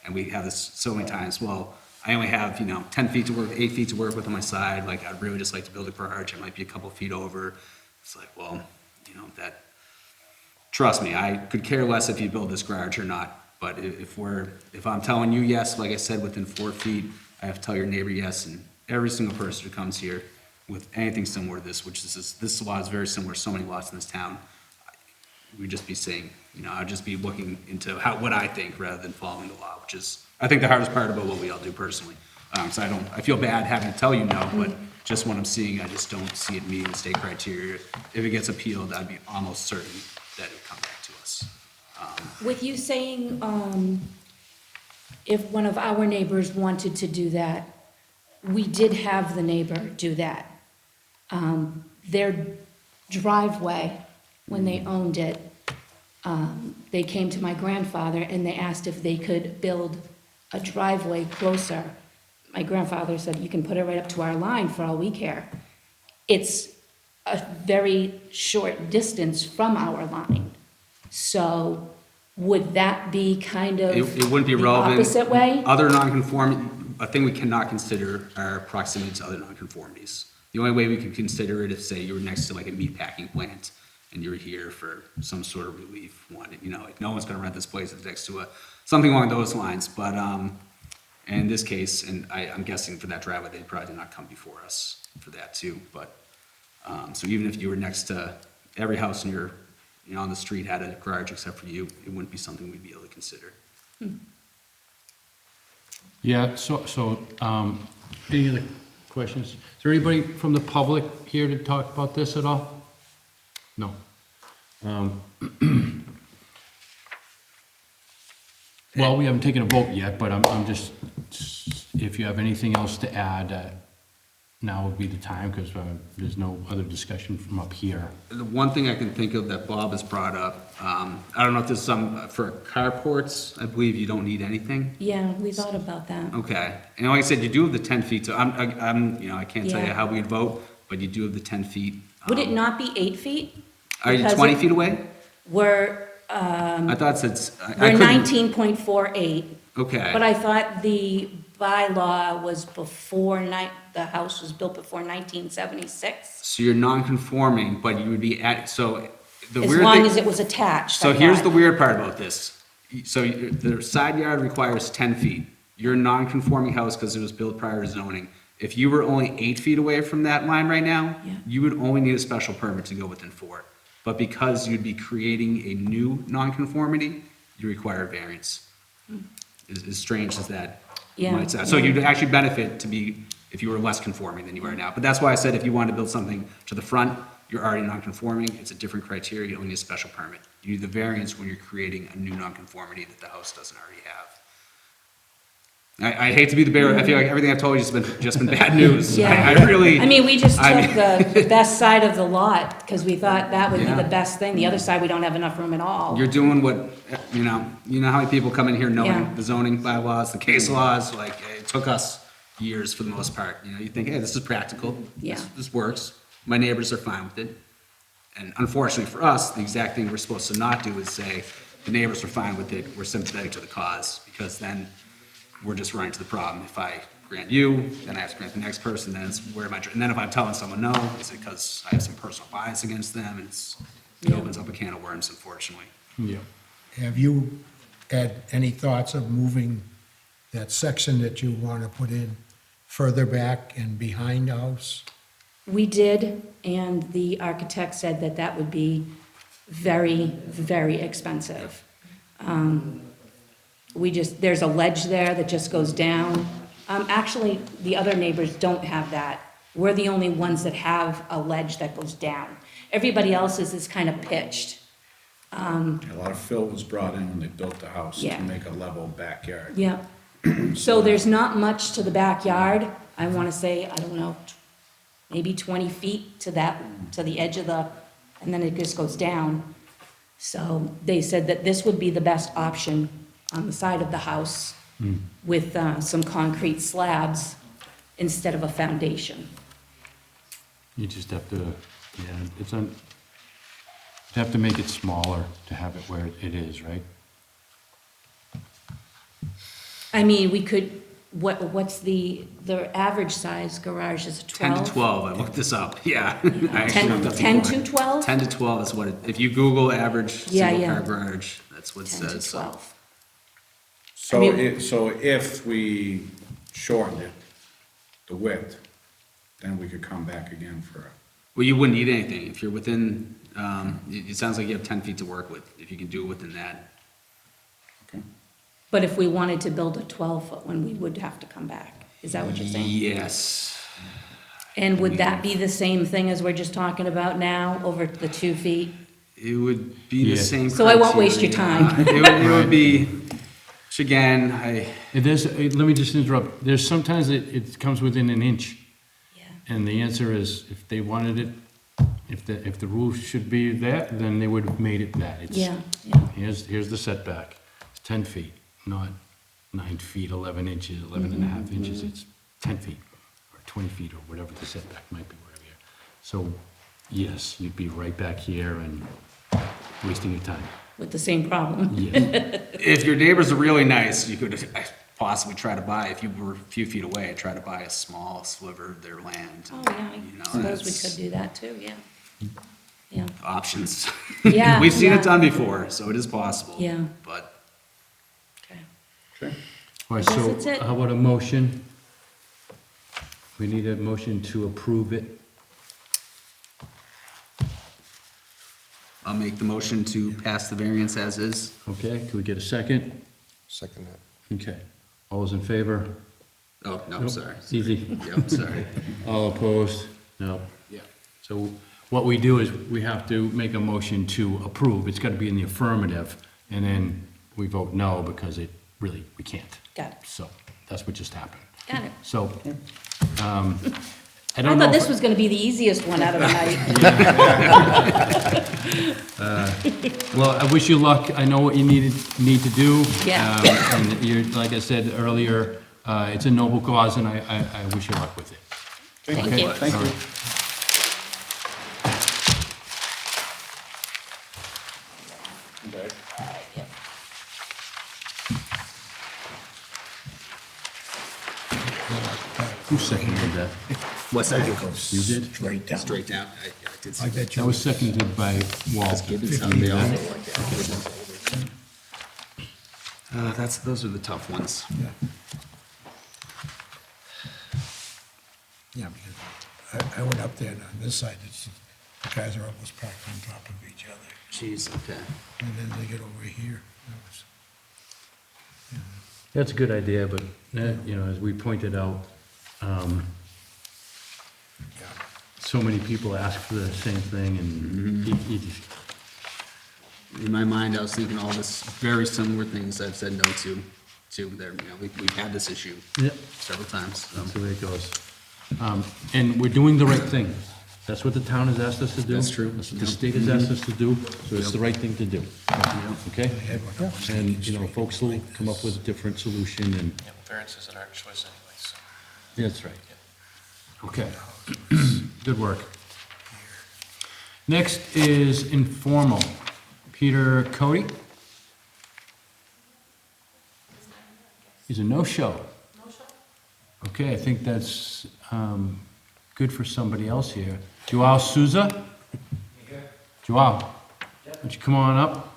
And we have this so many times, well, I only have, 10 feet to work, 8 feet to work with on my side, like, I'd really just like to build a garage, it might be a couple feet over. It's like, well, trust me, I could care less if you build this garage or not. But if I'm telling you yes, like I said, within 4 feet, I have to tell your neighbor yes, and every single person who comes here with anything similar to this, which this law is very similar to so many laws in this town, we'd just be saying, I'd just be looking into what I think rather than following the law, which is, I think, the hardest part about what we all do personally. So I feel bad having to tell you no, but just what I'm seeing, I just don't see it meeting the state criteria. If it gets appealed, I'd be almost certain that it would come back to us. With you saying, if one of our neighbors wanted to do that, we did have the neighbor do that. Their driveway, when they owned it, they came to my grandfather and they asked if they could build a driveway closer. My grandfather said, you can put it right up to our line for all we care. It's a very short distance from our line. So would that be kind of It wouldn't be the relevant. opposite way? Other nonconform, a thing we cannot consider are proximity to other nonconformities. The only way we could consider it if, say, you were next to like a meatpacking plant and you were here for some sort of relief, wanted, like no one's gonna rent this place that's next to something along those lines, but, in this case, and I'm guessing for that driveway, they probably did not come before us for that too, but, so even if you were next to, every house in your, on the street had a garage except for you, it wouldn't be something we'd be able to consider. Yeah, any other questions? Is there anybody from the public here to talk about this at all? No. Well, we haven't taken a vote yet, but I'm just, if you have anything else to add, now would be the time, because there's no other discussion from up here. The one thing I can think of that Bob has brought up, I don't know if there's some, for carports, I believe you don't need anything. Yeah, we thought about that. Okay, and like I said, you do have the 10 feet, so I can't tell you Yeah. how we'd vote, but you do have the 10 feet. Would it not be 8 feet? Are you Because 20 it- feet away? We're, I thought it said, I we're couldn't. 19.48, Okay. but I thought the bylaw was before the house was built before 1976. So you're non-conforming, but you would be at, so the As weird long thing. as it was attached. So I here's thought. the weird part about this. So the side yard requires 10 feet. You're a non-conforming house because it was built prior to zoning. If you were only 8 feet away from that line right now, Yeah. you would only need a special permit to go within 4. But because you'd be creating a new non-conformity, you require a variance. As strange as that Yeah. might sound. So you'd actually benefit to be, if you were less conforming than you are now. But that's why I said if you wanted to build something to the front, you're already non-conforming, it's a different criteria, you only need a special permit. You need the variance when you're creating a new non-conformity that the house doesn't already have. I hate to be the bearer, I feel like everything I've told you has just been bad news. Yeah. I really. I mean, we just I took mean- the best side of the lot, because we thought that would be Yeah. the best thing. The other side, we don't have enough room at all. You're doing what, you know how many people come in here Yeah. knowing the zoning bylaws, the case laws, like, it took us years for the most part. You think, hey, this is practical. Yeah. This works. My neighbors are fine with it. And unfortunately for us, the exact thing we're supposed to not do is say, the neighbors are fine with it, we're sympathetic to the cause, because then we're just running to the problem. If I grant you, then I have to grant the next person, then it's where am I, and then if I'm telling someone no, is it because I have some personal bias against them? And it opens up a can of worms, unfortunately. Yeah. Have you had any thoughts of moving that section that you want to put in further back and behind the house? We did, and the architect said that that would be very, very expensive. There's a ledge there that just goes down. Actually, the other neighbors don't have that. We're the only ones that have a ledge that goes down. Everybody else's is kind of pitched. A lot of fill was brought in when they built the house Yeah. to make a level backyard. Yeah. So there's not much to the backyard. I want to say, I don't know, maybe 20 feet to the edge of and then it just goes down. So they said that this would be the best option on the side of the house with some concrete slabs instead of a foundation. You just have to, you have to make it smaller to have it where it is, right? I mean, we could, what's the average size garage is a 12? 10 to 12, I looked this up, yeah. I actually looked up 10 before. to 12? 10 to 12 is what, if you Google average Yeah, single yeah. car garage, that's what it 10 to says. so. 12. So, I mean- so if we shortened it, the width, then we could come back again for a. Well, you wouldn't need anything, if you're within, it sounds like you have 10 feet to work with, if you can do it within that. Okay. But if we wanted to build a 12-foot one, we would have to come back. Is that what you're saying? Yes. And would that be the same thing as we're just talking about now, over the 2 feet? It would be the Yeah. same So I won't waste your criteria. time. It would be, Which again, Let me just interrupt. There's sometimes it comes within an inch. Yeah. And the answer is, if they wanted it, if the roof should be that, then they would have made it that. It's- Yeah, yeah. Here's the setback. It's 10 feet, not 9 feet, 11 inches, 11 and a half inches. It's 10 feet, or 20 feet, or whatever the setback might be, whatever. So, yes, you'd be right back here and wasting your time. With the same problem. Yes. if your neighbors are really nice, you could possibly try to buy, if you were a few feet away, try to buy a small sliver of their land. Oh, yeah, You know, I suppose we that's could do that too, yeah. Yeah, Options. Yeah, We've seen yeah. it done before, so it is possible. Yeah. But, okay. okay. All right, I guess so that's it. how about a motion? We need a motion to approve it. I'll make the motion to pass the variance as is. Okay, can we get a second? Second that. Okay. All those in favor? Oh, no, Nope. sorry. Easy. Yep, sorry. All opposed? No. Yeah. So what we do is we have to make a motion to approve. It's got to be in the affirmative, and then we vote no because we can't. Got it. So that's what just happened. Got it. So, I I don't know. thought if this was gonna be the easiest one out of the night. Well, I wish you luck. I know what you need to do. Yeah. And you're, like I said earlier, it's a noble cause, and I wish you luck with it. Thank Okay? you. All right. Who seconded that? What's that? You did? Straight down. Straight down. I did see I bet you. That was seconded by Walt. They all go like that. Those are the tough ones. Yeah. Yeah, because I went up there and on this side, the guys are almost packed on top of each other. Jeez, okay. And then they get over here. That's a good idea, but, you know, as we pointed out, so many people ask for the same thing, and you just, In my mind, I was thinking all this very similar things I've said no to there, you know, we've had this issue Yep. several times. So. that's the way it goes. And we're doing the right thing. That's what the town has asked us to do. That's true. That's what the state has asked us to do, so it's the right thing to do. Okay? And, you know, folks will come up with a different solution, and, Yeah, well, variance isn't our choice anyway, so. that's right. Okay. Good work. Next is informal. Peter Cody? He's a no-show. Okay, I think that's good for somebody else here. Joao Souza? Joao, why don't you come on up?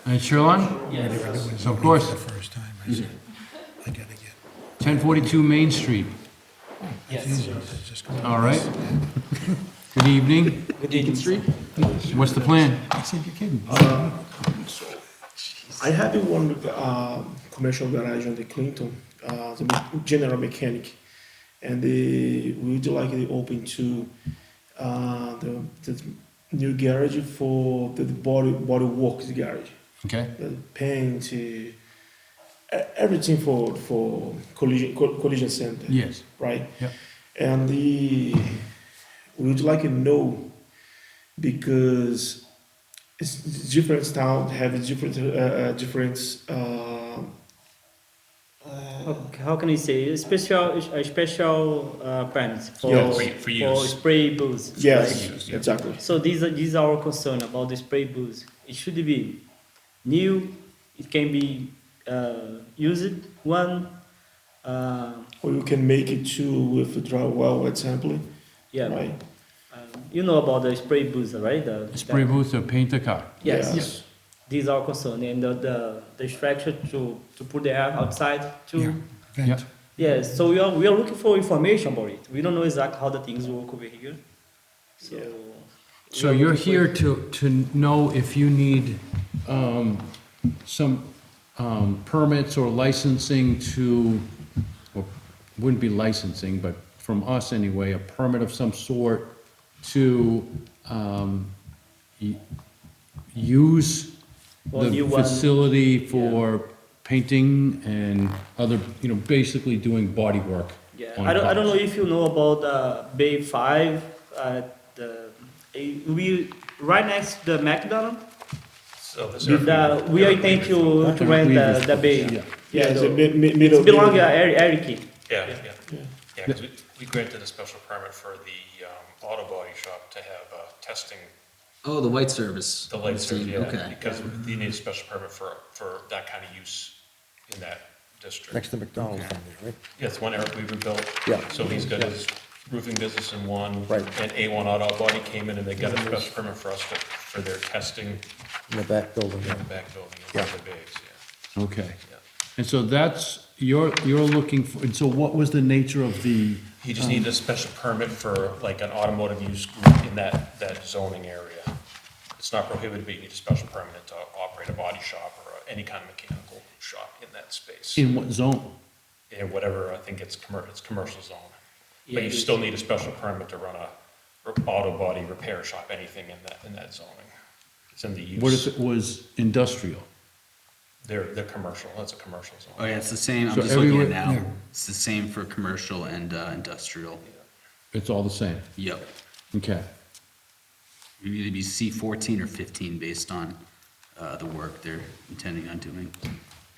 And Sherlon? Yes. Of course. The first time, I said, I gotta get. 1042 Main Street. Yes. All right. Good evening. Good evening, Street. What's the plan? I said, you're kidding. I have one commercial garage on the Clinton, the general mechanic, and we would like to open to the new garage for the body works garage, Okay. the paint, everything for collision center. Yes. Right. Yep. And we would like to know because it's different town have different How can I say a special permits for Yes. For use. spray booths? yes, right? exactly. So these are our concern about the spray booths. It should be new. It can be used one. Or you can make it too with the dry well example, Yeah. right? You know about the spray booths, right? Spray booth or paint the car? Yes. Yes. These are concern and the structure to put the air outside too. Yeah, vent. Yep. Yes, so we are looking for information about it. We don't know exactly how the things work over here. So, So you're here to know if you need some permits or licensing to, or wouldn't be licensing, but from us anyway, a permit of some sort to use or the new one. facility for painting and other, basically doing body work. Yeah, on I don't cars. know if you know about Bay 5, it will be right next to the McDonald's. So this We are intending to rent the Bay. Yeah. Yeah, it's so a middle. It's belong to Eric. Yeah, because we granted a special permit for the auto body shop to have testing Oh, the white service. the lights, yeah, Okay. because they need a special permit for that kind of use in that district. Next to McDonald's down there, right? Yes, one Eric Weaver built. Yeah. So he's got his roofing business in one. Right. And A1 Auto Body came in and they got a special permit for us for their testing In the back building, in yeah. the back building, in Yeah. one of the bays, yeah. Okay. Yeah. And so that's, you're looking for, and so what was the nature of the, He just needed a special permit for like an automotive use group in that zoning area. It's not prohibited, but you need a special permit to operate a body shop or any kind of mechanical shop in that space. in what zone? In whatever, I think it's commercial zone. Yeah, But you it still need a special permit to run a auto body repair shop, anything in that zoning. It's in the use. What if it was industrial? They're commercial, that's a commercial zone. Oh, yeah, it's the same, I'm So just looking at it everywhere- now. It's the same for commercial and industrial. It's all the same? Yep. Okay. It'd either be C14 or 15 based on the work they're intending on doing.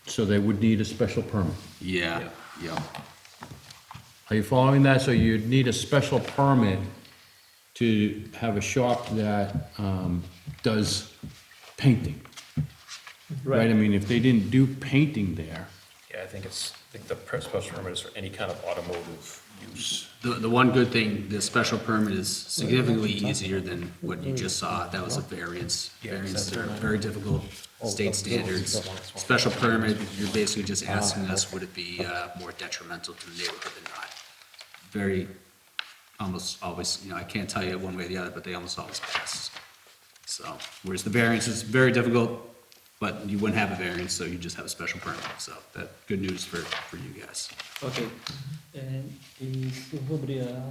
So they would need a special permit. Yeah, yeah. Are you following that? So you'd need a special permit to have a shop that does painting, right? I mean, if they didn't do painting there, Yeah, I think the special permit is for any kind of automotive use. The one good thing, the special permit is significantly easier than what you just saw. That was a variance. Yeah, Variances are exactly. very difficult state standards. Special permit, you're basically just asking us, would it be more detrimental to the neighborhood than not? Very, almost always, I can't tell you one way or the other, but they almost always pass. So, whereas the variance is very difficult, but you wouldn't have a variance, so you just have a special permit. So, that, good news for you guys. Okay. And sobre a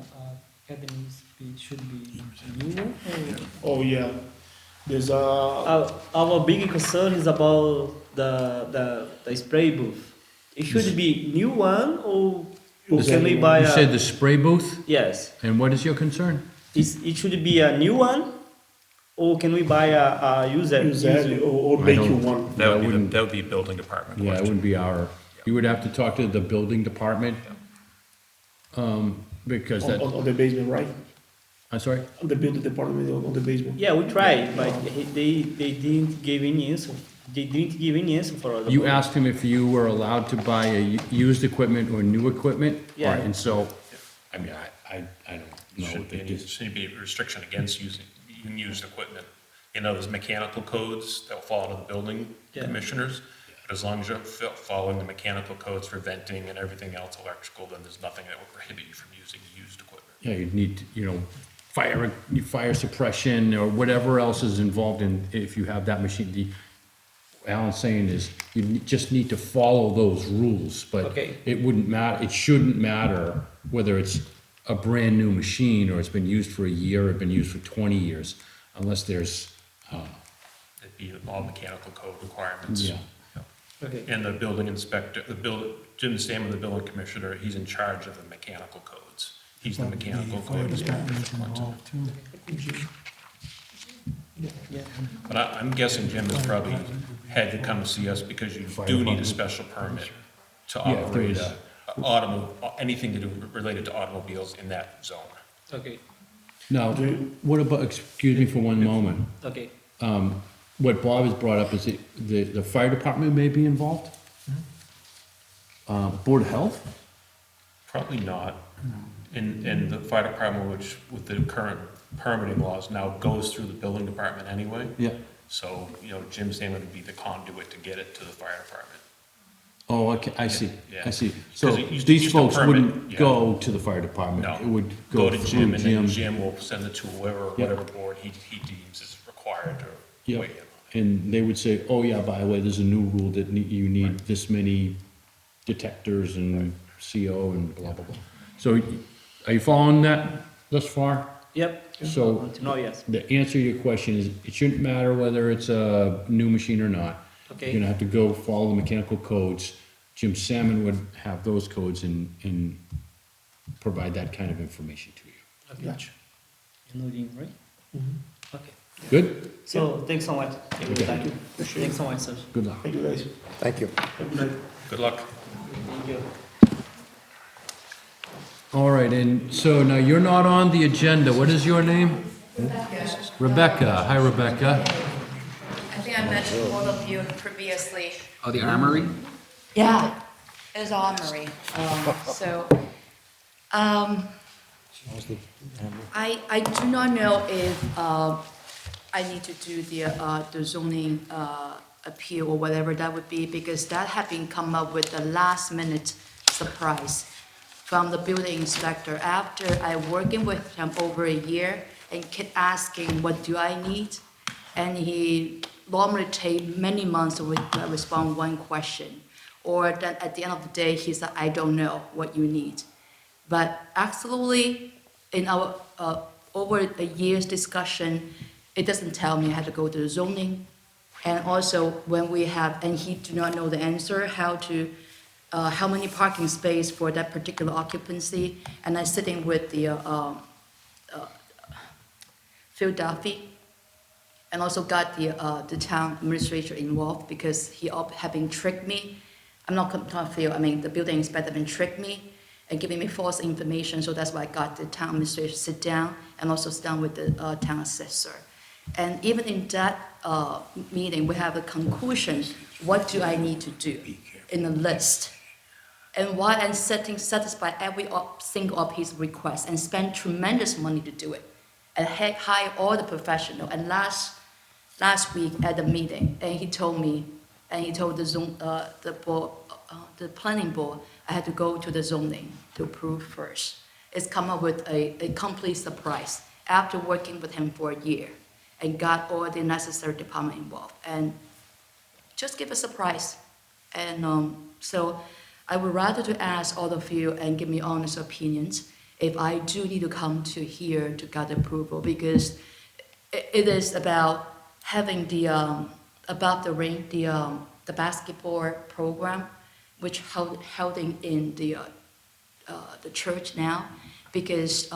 cabine speed should be new or? Oh, yeah. There's Our big concern is about the spray booth. It should be new one or can we buy you said a? the spray booth? Yes, And what is your concern? it should be a new one or can we buy a user? or I make you don't- one. That would be building department Yeah, it question. wouldn't be you would have to talk to the building department. Because that, On the basement, right? I'm sorry? On the building department, on the basement. Yeah, we tried, but they didn't give any answer. They didn't give any answer for us. You asked him if you were allowed to buy used equipment or new equipment? Yeah. And so, I mean, I don't know. Shouldn't what be, they any- do. shouldn't be a restriction against using used equipment. There's mechanical codes that will fall under the building Yeah. commissioners. But as long as you're following the mechanical codes for venting and everything else electrical, then there's nothing that will prohibit you from using used equipment. Yeah, you'd need, fire suppression or whatever else is involved in, if you have that machine. Alan's saying is, just need to follow those rules, but Okay. it wouldn't matter, it shouldn't matter whether it's a brand-new machine or it's been used for a year or been used for 20 years, unless there's, It'd be all mechanical code requirements. yeah. Okay. And the building inspector, Jim Stammer, the building commissioner, he's in charge of the mechanical codes. He's the mechanical Fire code department is inspector. involved too. But I'm guessing Jim has probably had to come to see us because you do need a special permit to Yeah, if there operate was- anything to do related to automobiles in that zone. Okay. Now, what about, excuse me for one moment, Okay. what Bob has brought up is the fire department may be involved? Board of Health? Probably not. And the fire department, which with the current permitting laws now goes through the building department anyway. Yeah. So, Jim Stammer would be the conduit to get it to the fire department. Oh, okay, I see, Yeah. I see. So 'Cause it used these to folks permit, wouldn't yeah. go to the fire department? No. It would Go go to through Jim, and then Jim? Jim will send it to whoever, Yeah. whatever board he deems is required to Yeah, weigh in. and they would say, oh yeah, by the way, there's a new rule that you need this many detectors and CO and blah, blah, blah. So are you following that thus far? Yep. So- Until now, yes. The answer to your question is, it shouldn't matter whether it's a new machine or not. Okay. You're gonna have to go follow the mechanical codes. Jim Salmon would have those codes and provide that kind of information to you. Okay. Gotcha. You know the right? Okay. Good? So thanks so much. Okay. Thank you. Appreciate Thanks it. so much, sir. Good luck. Thank you, guys. Thank you. Have a good night. Good luck. Thank you. All right, and so now you're not on the agenda. What is your name? Rebecca. Hi, Rebecca. I think I mentioned all of you previously. Oh, the Armory? Yeah, it's Armory. So, I do not know if I need to do the zoning appeal or whatever that would be, because that had been come up with a last minute surprise from the building inspector after I working with him over a year and kept asking, what do I need? And he normally take many months to respond one question. Or that at the end of the day, he said, I don't know what you need. But absolutely, in our over a year's discussion, it doesn't tell me I have to go to the zoning. And also when we have, and he do not know the answer, how many parking space for that particular occupancy. And I'm sitting with the Phil Duffy, and also got the town administrator involved because he have been tricked me. I'm not Phil, I mean the building inspector been tricked me and giving me false information, so that's why I got the town administrator to sit down and also sit down with the town assessor. And even in that meeting, we have a conclusion, what do I need to do in a list? And why I'm satisfy every single of his requests and spend tremendous money to do it. And hire all the professional. And last week at the meeting, and he told me, and he told the planning board, I had to go to the zoning to approve first. It's come up with a complete surprise after working with him for a year and got all the necessary department involved. And just give a surprise. And so I would rather to ask all of you and give me honest opinions if I do need to come to here to get approval, because it is about having the above the ring, the basketball program, which holding in the church now, because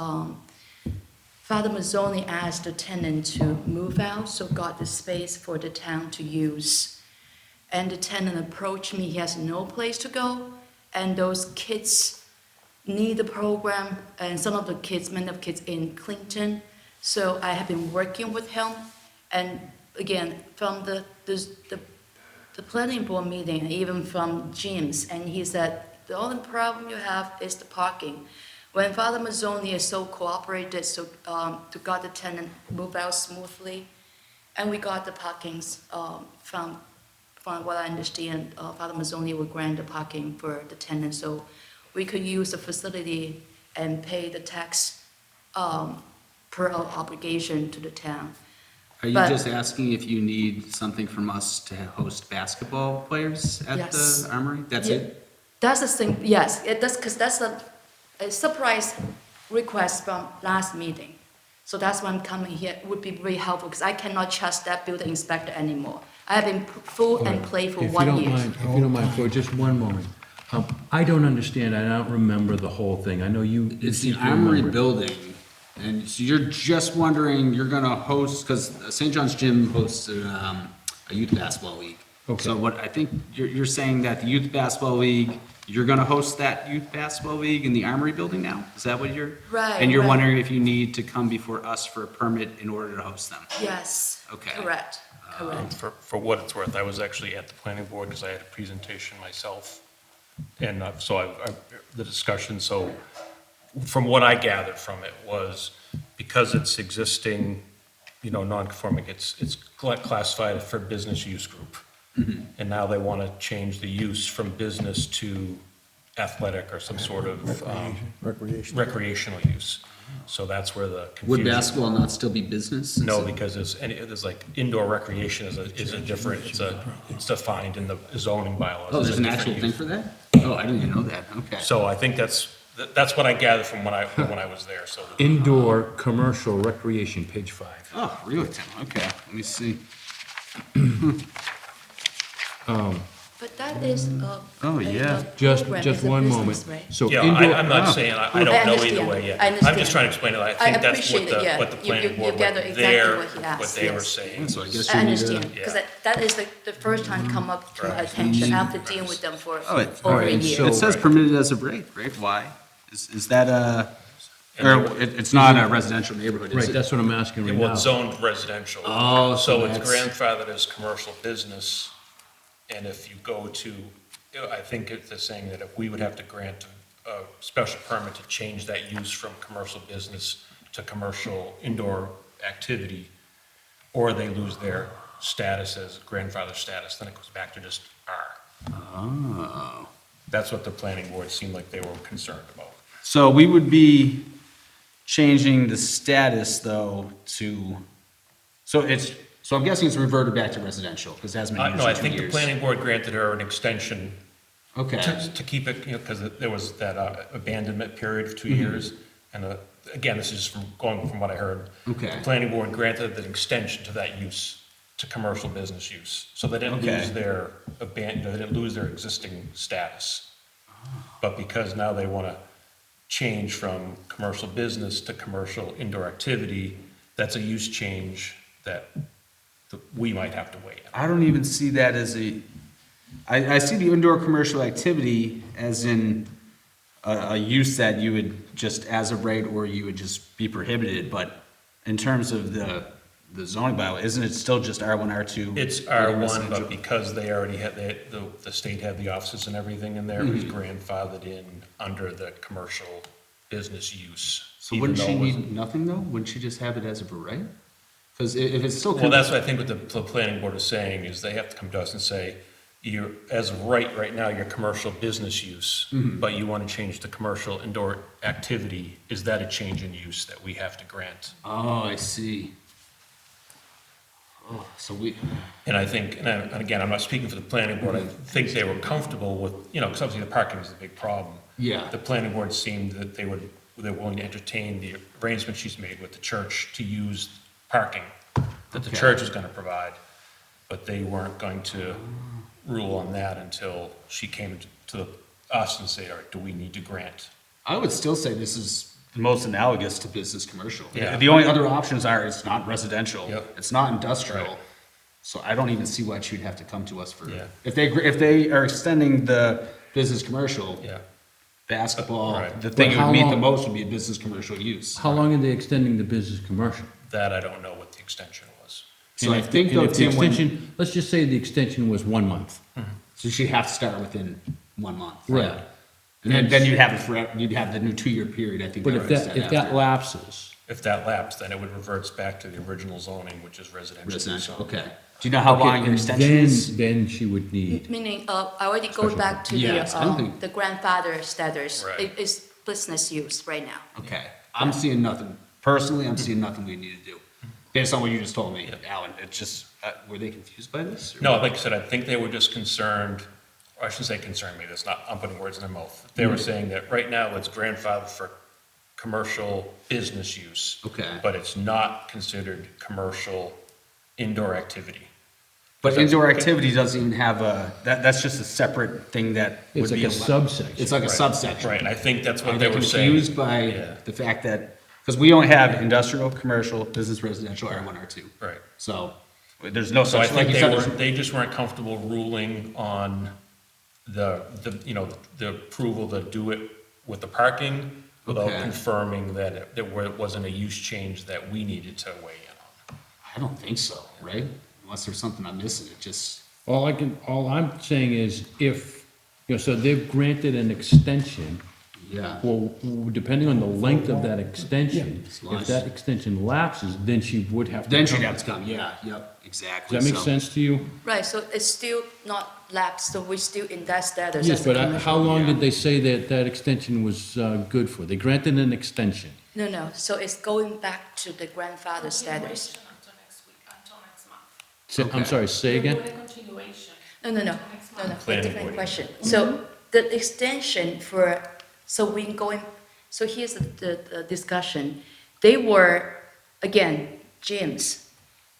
Father Mazzoni asked the tenant to move out, so got the space for the town to use. And the tenant approached me, he has no place to go, and those kids need the program, and some of the kids, many of the kids in Clinton. So I have been working with him, and again, from the planning board meeting, even from Jim's, and he said, the only problem you have is the parking. When Father Mazzoni is so cooperated, so to got the tenant move out smoothly, and we got the parkings from what I understand, Father Mazzoni will grant the parking for the tenant, so we could use the facility and pay the tax per our obligation to the town. Are you But- just asking if you need something from us to host basketball players at Yes. the Armory? That's Yeah, it? That's the thing, yes, because that's a surprise request from last meeting. So that's why I'm coming here, it would be very helpful, because I cannot trust that building inspector anymore. I have been full and play for If you 1 don't year. mind, if you don't mind, for just one moment. I don't understand, I don't remember the whole thing. I know you. It's the you Armory remember. building, and so you're just wondering, you're gonna host, because St. John's Gym hosts a youth basketball league. Okay. So what, I think you're saying that the youth basketball league, you're gonna host that youth basketball league in the Armory building now? Is that what you're? Right, And you're right. wondering if you need to come before us for a permit in order to host them? Yes. Okay. Correct, correct. For what it's worth, I was actually at the planning board because I had a presentation myself. And so the discussion, so from what I gathered from it was because it's existing, non-conforming, it's classified for business use group. And now they want to change the use from business to athletic or some sort of recreational use. So that's where the Would confusion. basketball not still be business? No, because there's like indoor recreation is a different, it's defined in the zoning bylaws. Oh, as there's a an different actual thing use. for that? Oh, I didn't even know that, okay. So I think that's That's what I gathered from when I was there, so. Indoor commercial recreation, page 5. Oh, really, Tim? Okay, let me see. But that is Oh, yeah. Just one moment. So Yeah, indoor, I'm not saying, I don't know either way yet. I I'm understand. just trying to explain it. I I think that's appreciate it, yeah. what the You- planning you board, gather what exactly their, what he asked, what they were yes. saying. So I guess I you need to. understand, because Yeah. that is the first time come up to my Right. attention after dealing with them for Oh, it- over a alright, year. so- It says permitted as of right, right? Why? Is that a, or it's not a residential neighborhood, is right, it? that's what I'm asking right Well, now. it's zoned residential. Oh, so it's that's- grandfathered as commercial business, and if you go to, I think they're saying that if we would have to grant a special permit to change that use from commercial business to commercial indoor activity, or they lose their status as grandfather status, then it goes back to just R. Oh. That's what the planning board seemed like they were concerned about. So we would be changing the status though to, so I'm guessing it's reverted back to residential, because it hasn't been used No, I in 2 think the years. planning board granted her an extension Okay, to keep it, because there was that abandonment period of 2 Mm-hmm. years. And again, this is going from what I heard. Okay. The planning board granted an extension to that use, to commercial business use. So they didn't Okay. lose their they didn't lose their existing status. But because now they want to change from commercial business to commercial indoor activity, that's a use change that we might have to weigh in. I don't even see that as I see the indoor commercial activity as in a use that you would just as of right, or you would just be prohibited, but in terms of the zoning bylaw, isn't it still just R1, R2? It's R1, but because they already had, the state had the offices and everything in there, it was Mm-hmm. grandfathered in under the commercial business use. So even wouldn't though she it was- need nothing though? Wouldn't she just have it as of a right? Because if it's still. Well, that's what I think what the planning board is saying, is they have to come to us and say, you're, as of right now, you're commercial business use, Mm-hmm. but you want to change to commercial indoor activity. Is that a change in use that we have to grant? Oh, I see. Oh, so we, And I think, and again, I'm not speaking for the planning board, I think they were comfortable with, because obviously the parking is the big problem. Yeah. The planning board seemed that they're willing to entertain the arrangement she's made with the church to use parking that the Okay. church is gonna provide, but they weren't going to rule on that until she came to us and say, all right, do we need to grant? I would still say this is the most analogous to business commercial. Yeah. The only other options are it's not residential. Yep. It's not industrial. Right. So I don't even see why she'd have to come to us for, Yeah. if they are extending the business commercial, Yeah, basketball, Right. the thing But it how would meet the long- most would be a business commercial use. How long are they extending the business commercial? that I don't know what the extension was. So I And if- think and though, if the Tim, when, extension, let's just say the extension was 1 month. so she'd have to start within 1 month. Right. And then you'd have it for, you'd have the new 2-year period, I think. But they if already that, said if that after. lapses, If that lapsed, then it would revert back to the original zoning, which is residential. Residential, zone. okay. Do you know how long okay, your and extension is? then she would need, Meaning, I already go Special back to Yes, I don't think- the grandfather status. Right. It's business use right now. Okay, I'm seeing nothing, personally, I'm seeing nothing we need to do. Based on what you just told me, Alan, it's just, were they confused by this? or- No, like I said, I think they were just concerned, or I shouldn't say concerned, maybe that's not, I'm putting words in their mouth. They were saying that right now it's grandfathered for commercial business use. Okay. But it's not considered commercial indoor activity. But That's- indoor activity doesn't even have that's just a separate thing that would it's like be. a subsection. It's like a Right. subsection. Right, and I think that's Are what they they were saying. confused by Yeah. the fact that, because we only have industrial, commercial, business, residential, R1, R2. Right. So, there's no So I such, like think you they said, were, there's- they just weren't comfortable ruling on the approval to do it with the parking without Okay. confirming that it wasn't a use change that we needed to weigh in on. I don't think so, right? Unless there's something I'm missing, it just, All I'm saying is if, so they've granted an extension, yeah. well, depending on the length of that extension, Yeah. if that extension lapses, then she would have to. Then she'd come. have to come, yeah, yep, exactly. Does that make So- sense to you? Right, so it's still not lapsed, so we're still in that status Yes, as a but commercial. how long Yeah. did they say that that extension was good for? They granted an extension. No, so it's going back to the grandfather status. Until next week, until next month. I'm Okay. sorry, say again? We're doing a continuation. No, a Planning different board. question. So the extension for So so here's the discussion. They were, again, gyms.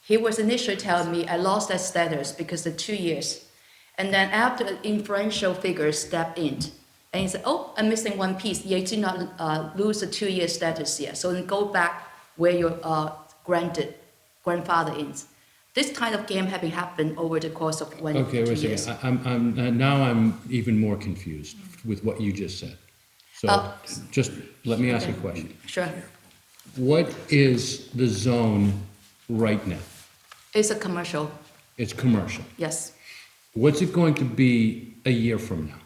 He was initially telling me I lost that status because of 2 years. And then after the influential figures stepped in, and he said, oh, I'm missing one piece. You did not lose the 2-year status yet. So then go back where your grandfather is. This kind of game having happened over the course of 2 Okay, wait a years. second. Now I'm even more confused with what you just said. So just let me ask you a question. Sure. What is the zone right now? It's a commercial, It's commercial. yes. What's it going to be a year from now?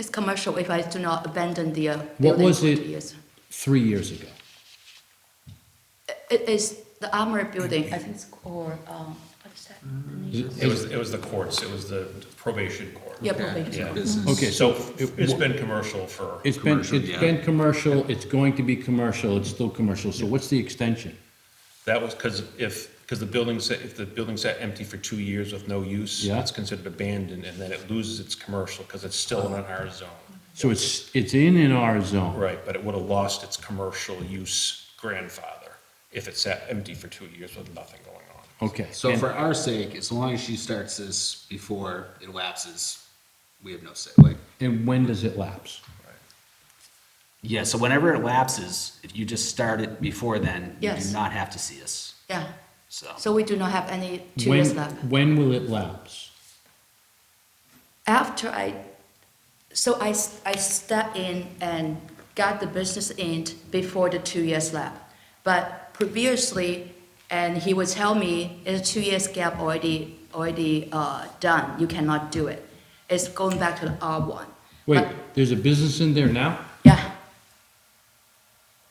It's commercial if I do not abandon the What building was for 2 it years. 3 years ago? It is the Armory building, I think it's called, what is that? It was the courts, it was the probation court. Yeah, probation. Yeah. Okay, So so it's been commercial for, it's been commercial, it's going to be commercial, it's still commercial. So what's the extension? that was because if the building's sat empty for 2 years with no use, Yeah. it's considered abandoned, and then it loses its commercial because it's still in an R zone. So it's in an R zone. Right, but it would have lost its commercial use grandfather if it sat empty for 2 years with nothing going on. Okay. So and- for our sake, as long as she starts this before it lapses, we have no say. Like, And when does it lapse? yeah, so whenever it lapses, if you just start it before then, you Yes. do not have to see us. Yeah, So, so we do not have any 2 years When, left. when will it lapse? After I stepped in and got the business in before the 2 years left. But previously, and he would tell me, it's a 2 years gap already done, you cannot do it. It's going back to the R1. Wait, But- there's a business in there now, Yeah,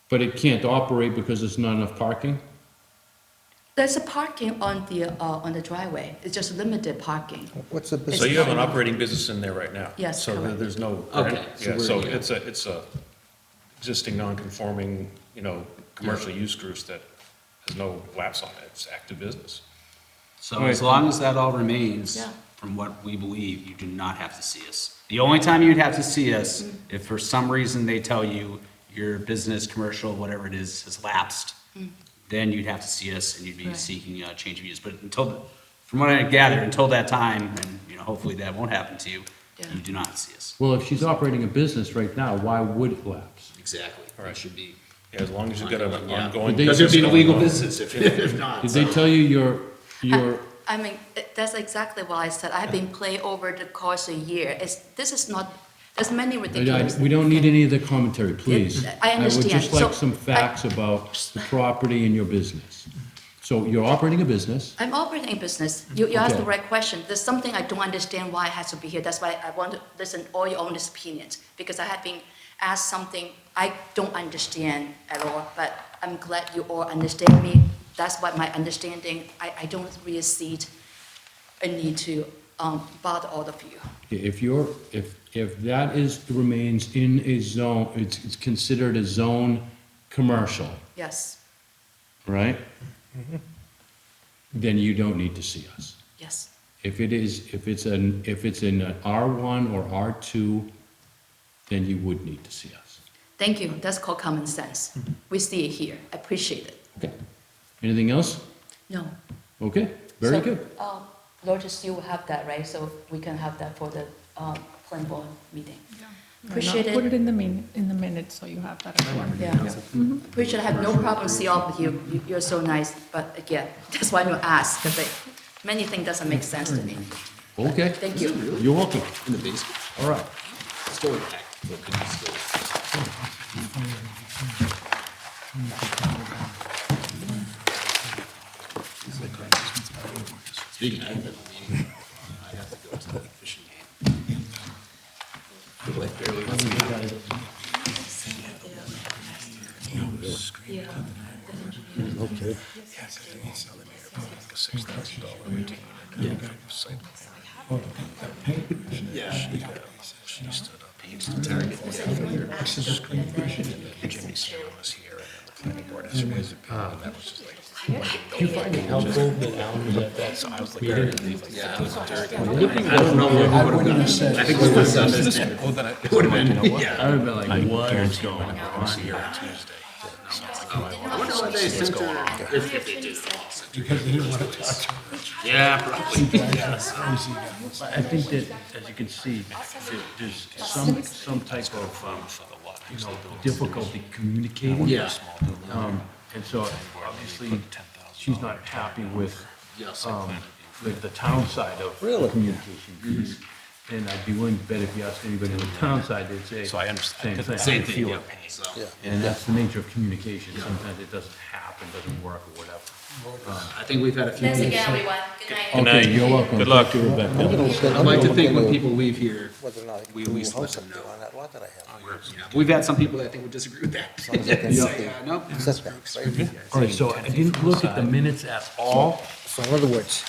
but it can't operate because there's not enough parking? there's a parking on the driveway, it's just limited parking. What's the So business? you have an operating business in there right now? Yes, So correct. there's no. Okay, so Yeah, we're- so yeah. it's a existing non-conforming, commercial use group that has no lapse on it, it's active business. so All right. as long as that all remains, Yeah. from what we believe, you do not have to see us. The only time you'd have to see us, if for some reason they tell you your business, commercial, whatever it is, has lapsed, then you'd have to see us and you'd be Right. seeking a change of use. But from what I gather, until that time, and, hopefully that won't happen to you, Yeah. you do not see us. Well, if she's operating a business right now, why would it lapse? Exactly. All right. It should be. Yeah, as long as you've got an Yeah. ongoing. Did they- Because it'd be a business legal going on. business if not. Did they tell you your, I mean, that's exactly what I said. I have been playing over the course of a year. This is not, there's many ridiculous. we don't need any of the commentary, please. I understand. I would just like So, some facts about the property and your business. So you're operating a business, I'm operating a business. You asked the Okay. right question. There's something I don't understand why it has to be here. That's why I want to listen all your honest opinions. Because I have been asked something I don't understand at all, but I'm glad you all understand me. That's what my understanding, I don't really see a need to bother all of you. if that remains in a zone, it's considered a zone commercial, Yes, right? Then you don't need to see us. yes. If it's in an R1 or R2, then you would need to see us. Thank you. That's called common sense. We see it here. I appreciate it. Okay. Anything else? No. Okay, very So, good. Lotus, you will have that, right? So we can have that for the planning board meeting. Appreciate Put it. it in the minutes, so you have that as well. Yeah. Appreciate it. I have no problem see all of you. You're so nice. But again, that's why you ask, because many things doesn't make sense to me. Okay, Thank you. you're welcome. In the basement. All right. Still intact. but could be still- Speaking of, I have a meeting. I have to go to the fishing game. Like barely lets me out. Okay. Paints the target. Jimmy Stone was here, and then the planning board has raised a and that was just like. Do you find it helpful that Alan was at that meeting? I don't know what I wouldn't have said. I think we would have done this. It would have been, yeah. I would have been like, what is going on here? I wonder what they sent her, if they did. Because they didn't want to talk to her. Yeah, probably. I think that, as you can see, there's some type of, difficulty communicating. Yeah. And so obviously, she's not happy with, the town side of communication piece. And I'd be willing to bet if you asked anybody on the town side, they'd say So I understand. same thing. Same thing, Feel it. And that's the nature of communication. Sometimes it doesn't happen, doesn't work or whatever. I think we've had a few. Thanks again, everyone. Good night. Good night. Okay, you're welcome. Good luck. Thank you, Rebecca. I'd like to think when people leave here, Whether or not I we can at do a least let house them up know. there on that lot that I have. We've had some people that I think would disagree with that. As long as I can Say, no. Setbacks, right? All right, so I didn't look at the minutes at all. So in other words,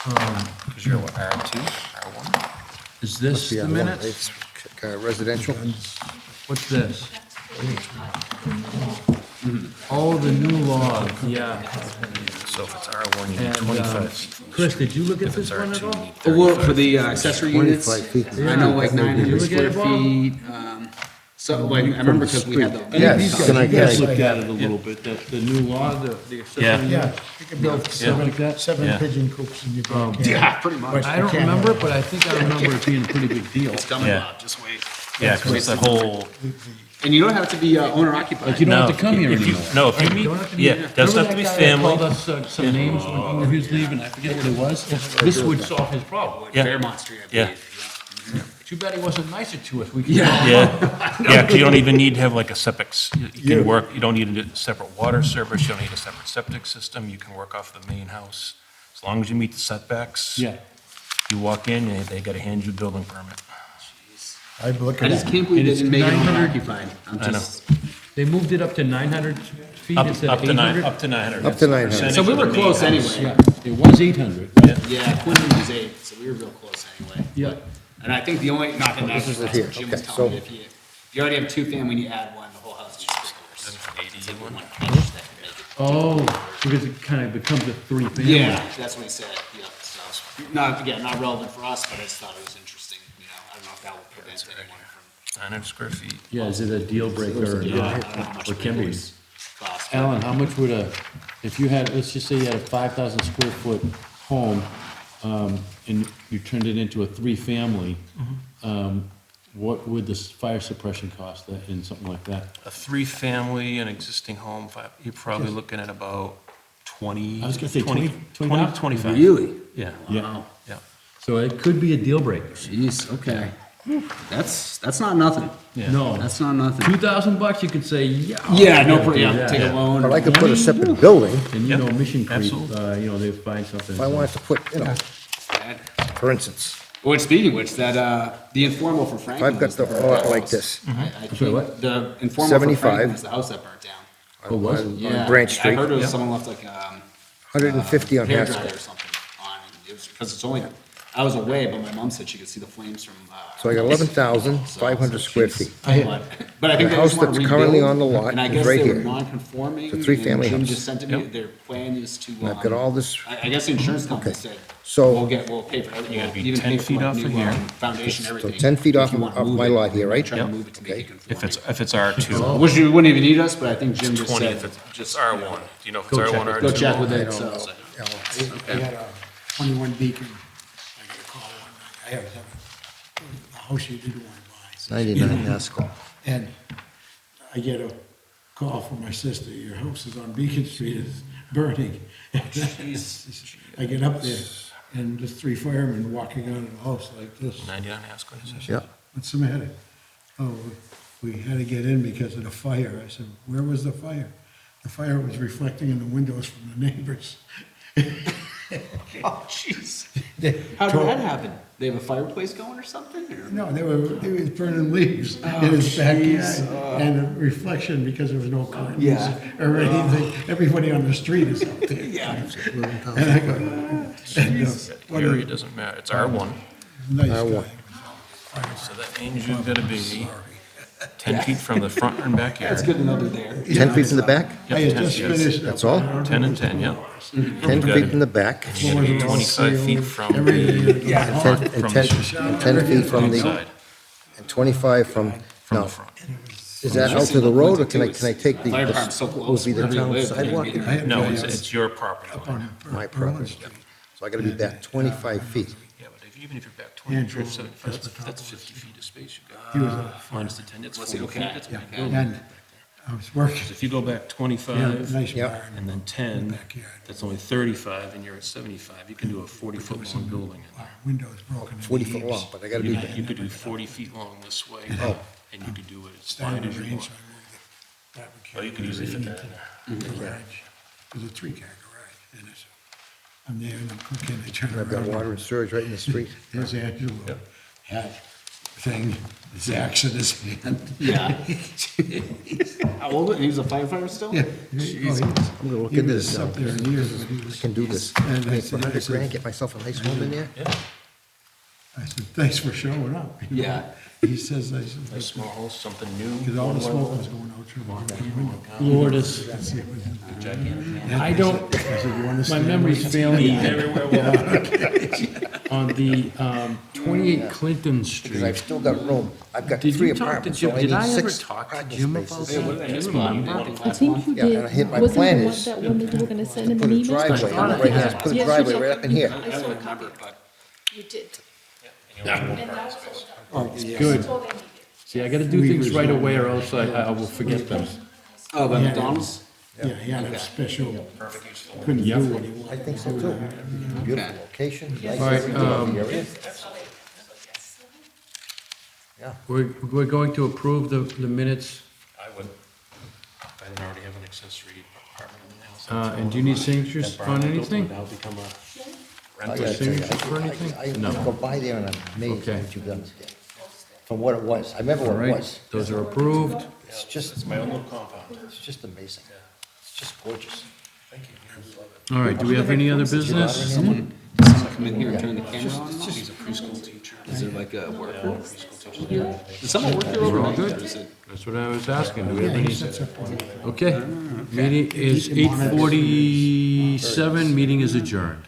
Because you're what, R2, R1? Is this the the other one, minutes? it's residential. What's this? Oh, the new law, yeah. So if it's R1, you need And, 25 feet. Chris, did you look at If it's this one at R2, all? you need Oh, well, 35. for the accessory units, 25 feet. I know like Did you 900 look at square it, Bob? feet, so, like, I remember because we had the. Yes, can I, You guys looked at it a little bit, the new law, the accessory. Yeah. Yeah, you can build Like that? seven Yeah. pigeon coops in your backyard. Yeah, pretty much. I don't remember it, but I think I remember it being a pretty big deal. It's coming, Yeah. Bob, just wait. Yeah, because it's that whole, And you don't have to be owner occupied. Like, you don't no, have to come here if you, anymore. no, if you meet, Don't have to be yeah, here. doesn't have to be Remember that guy that called family. us some names when he was leaving, I forget what it was? This would solve his problem. Yeah. Fairmont Street, I Yeah. believe. Too bad he wasn't nicer to us. We could. Yeah, yeah, because you don't even need to have like a septic, you can work, you don't need a separate water service, you don't need a separate septic system, you can work off the main house. As long as you meet the setbacks. Yeah. You walk in, and they gotta hand you a building permit. I'd look I at just that. can't believe they And it's didn't make it owner 900 occupied. I'm I know. just. They moved it up to 900 feet Up, instead up of to nine, 800? up to 900. Up to 900. Percentage So we of the were main close house. anyway. Yeah, it was 800. Yeah, Quinlan was 8, so we were real close anyway. Yeah. And I think the only, not that This is that's it what here, Jim was okay, telling me, so- if you already have two family and you add one, the whole house is just bigger. 80 one. Oh, because it kind of becomes a three-family. Yeah, that's what he said, yeah, so, not, again, not relevant for us, but I just thought it was interesting, you know, I don't know if that will prevent anyone from. 900 square feet. Yeah, is it a deal breaker or Yeah, I not? don't know how much Or can be? papers cost. Alan, how much would if you had, let's just say you had a 5,000 square foot home, and you turned it into a three-family, what would the fire suppression cost that, in something like that? A three-family, an existing home, you're probably looking at about 20. I was gonna say 20, 20, 25. Really? Yeah. Yeah. Yeah. So it could be a deal breaker. Jeez, okay. That's not nothing. Yeah. No. That's not nothing. $2,000, you could say, yeah. Yeah, no, I'll do yeah, that. take a loan. But I could put a separate building, And you know, Mission Creek, Absolutely. they find something. if I wanted to put, for instance, Well, speaking of which, that, the informal for if Franklin. I've got was the burnt lot down like house. this, I sorry, what? think the informal for 75. Franklin was the house that burnt down. Oh, was it? on Yeah, Branch I Street, heard it was someone left like, 150 on hair Haskell. dryer or something on, and it was, because it's only, I was away, but my mom said she could see the flames from, So I got 11,500 square feet. But I think The they house just want to that's currently rebuild, on the lot and I is guess right they were here. non-conforming. It's a three-family and Jim house. just sent to me, their plan is to. And I've got all this, I guess the insurance company Okay. said, So- we'll pay for everything. You gotta be even 10 pay for, feet like, off of new, here. Foundation, so everything. 10 feet if off you want to of move my it. lot here, right? Try to move it to make it conform. If it's R2, Which you wouldn't even need us, but I think Jim just 20, said. if it's R1. Do you know if it's R1 or R2? Go check with it, so. I had a 21 Beacon, I got a call one night, I have a house you didn't want to buy. 99 Haskell. And I get a call from my sister, your house is on Beacon Street, it's burning. I get up there, and there's 3 firemen walking out of the house like this. 99 Haskell, is it? Yeah. What's the matter? Oh, we had to get in because of the fire. I said, where was the fire? The fire was reflecting in the windows from the neighbors. Oh, jeez. They How did told- that happen? They have a fireplace going or something, or? No, they was burning leaves in his backyard, and a reflection because there was no curtains Yeah. or anything. Everybody on the street is out there. Yeah. And I go, and, what Area a doesn't matter, it's R1. nice R1. guy. So that means you've got to be 10 feet from the front and backyard. That's good to know they're there. 10 feet from the back? Yep, I had 10, just yes. finished. That's all? 10 and 10, yeah. 10 feet from the back, You gotta be 25 feet from and the, 10 feet from the, side, and 25 from, from now, the front. is that out to the road, or can I take the, Fire department's so will close, be the wherever you town live, they're gonna sidewalk? be there. No, it's your property line. My property. So I gotta be back 25 feet. Yeah, but even if you're back 20, you're 75, that's 50 feet of space you got. Minus the 10, it's 40 feet, that's a big building. And I was working, If you go back yeah, 25, nice Yep. barn. and then 10, Backyard. that's only 35, and you're at 75, you can do a 40-foot long building in there. Windows broken. in 40 the foot eaves. long, but I gotta be back. You could do 40 feet long this way, Oh. and you could do it as Started wide to as you rain, want. so I moved the barbecue. Oh, you could easily fit that in there. Garage. There's a 3-car garage, and it's, I'm there and I'm cooking, I turn I've got around. water and surge right in the street. There's Angelo, hat, thing, Zach's in his hand. Yeah. How old? He was a firefighter still? Yeah. I'm gonna look He into was this now. up there in years, but he was. Can do this. And I I mean, said, for 100 I said- grand, get myself a nice home in there? I said, thanks for showing up. you know. Yeah. He says, I Nice said, small house, something new. because all the one smoke level. was going out through the window. Lord, is, I see it was- I don't, I said, "You wanna my stand memory's right failing me. Everywhere On the 28 Clinton Because I've Street, still got room. I've got did 3 you talk to apartments, Jim? so I Did need I ever 6 talk to parking Jim about spaces. that? I think you Yeah, did. and I hit my Wasn't plan the one is that one that you were gonna send him Put an a email? driveway, right here, put a Yes, driveway you right up in here. I saw a copy, but you did. Good. See, I gotta do things right away or else I will forget them. Oh, the McDonald's? Yeah, he had a special, couldn't do what he I wanted. think so too. Beautiful location, nice All right, everything in the area. Yeah. We're going to approve the minutes, I would, if I didn't already have an accessory apartment in the house. and do you need signatures That barn on I built anything? would now become a I rental. gotta tell you, signatures for anything? I go by there and I'm amazed Okay. at what you've done. From what it was. I remember All what it right, was. those are approved. It's just, It's my own little compound. it's just amazing. It's just gorgeous. Thank you. All right, do we have any other business? Someone come in here and turn the camera on? He's a preschool teacher. Is there like a worker? Preschool teacher. Does someone work here We're all overnight? good? Or is it? That's what I was asking, do we have any? Okay, meeting is 8:47, meeting is adjourned.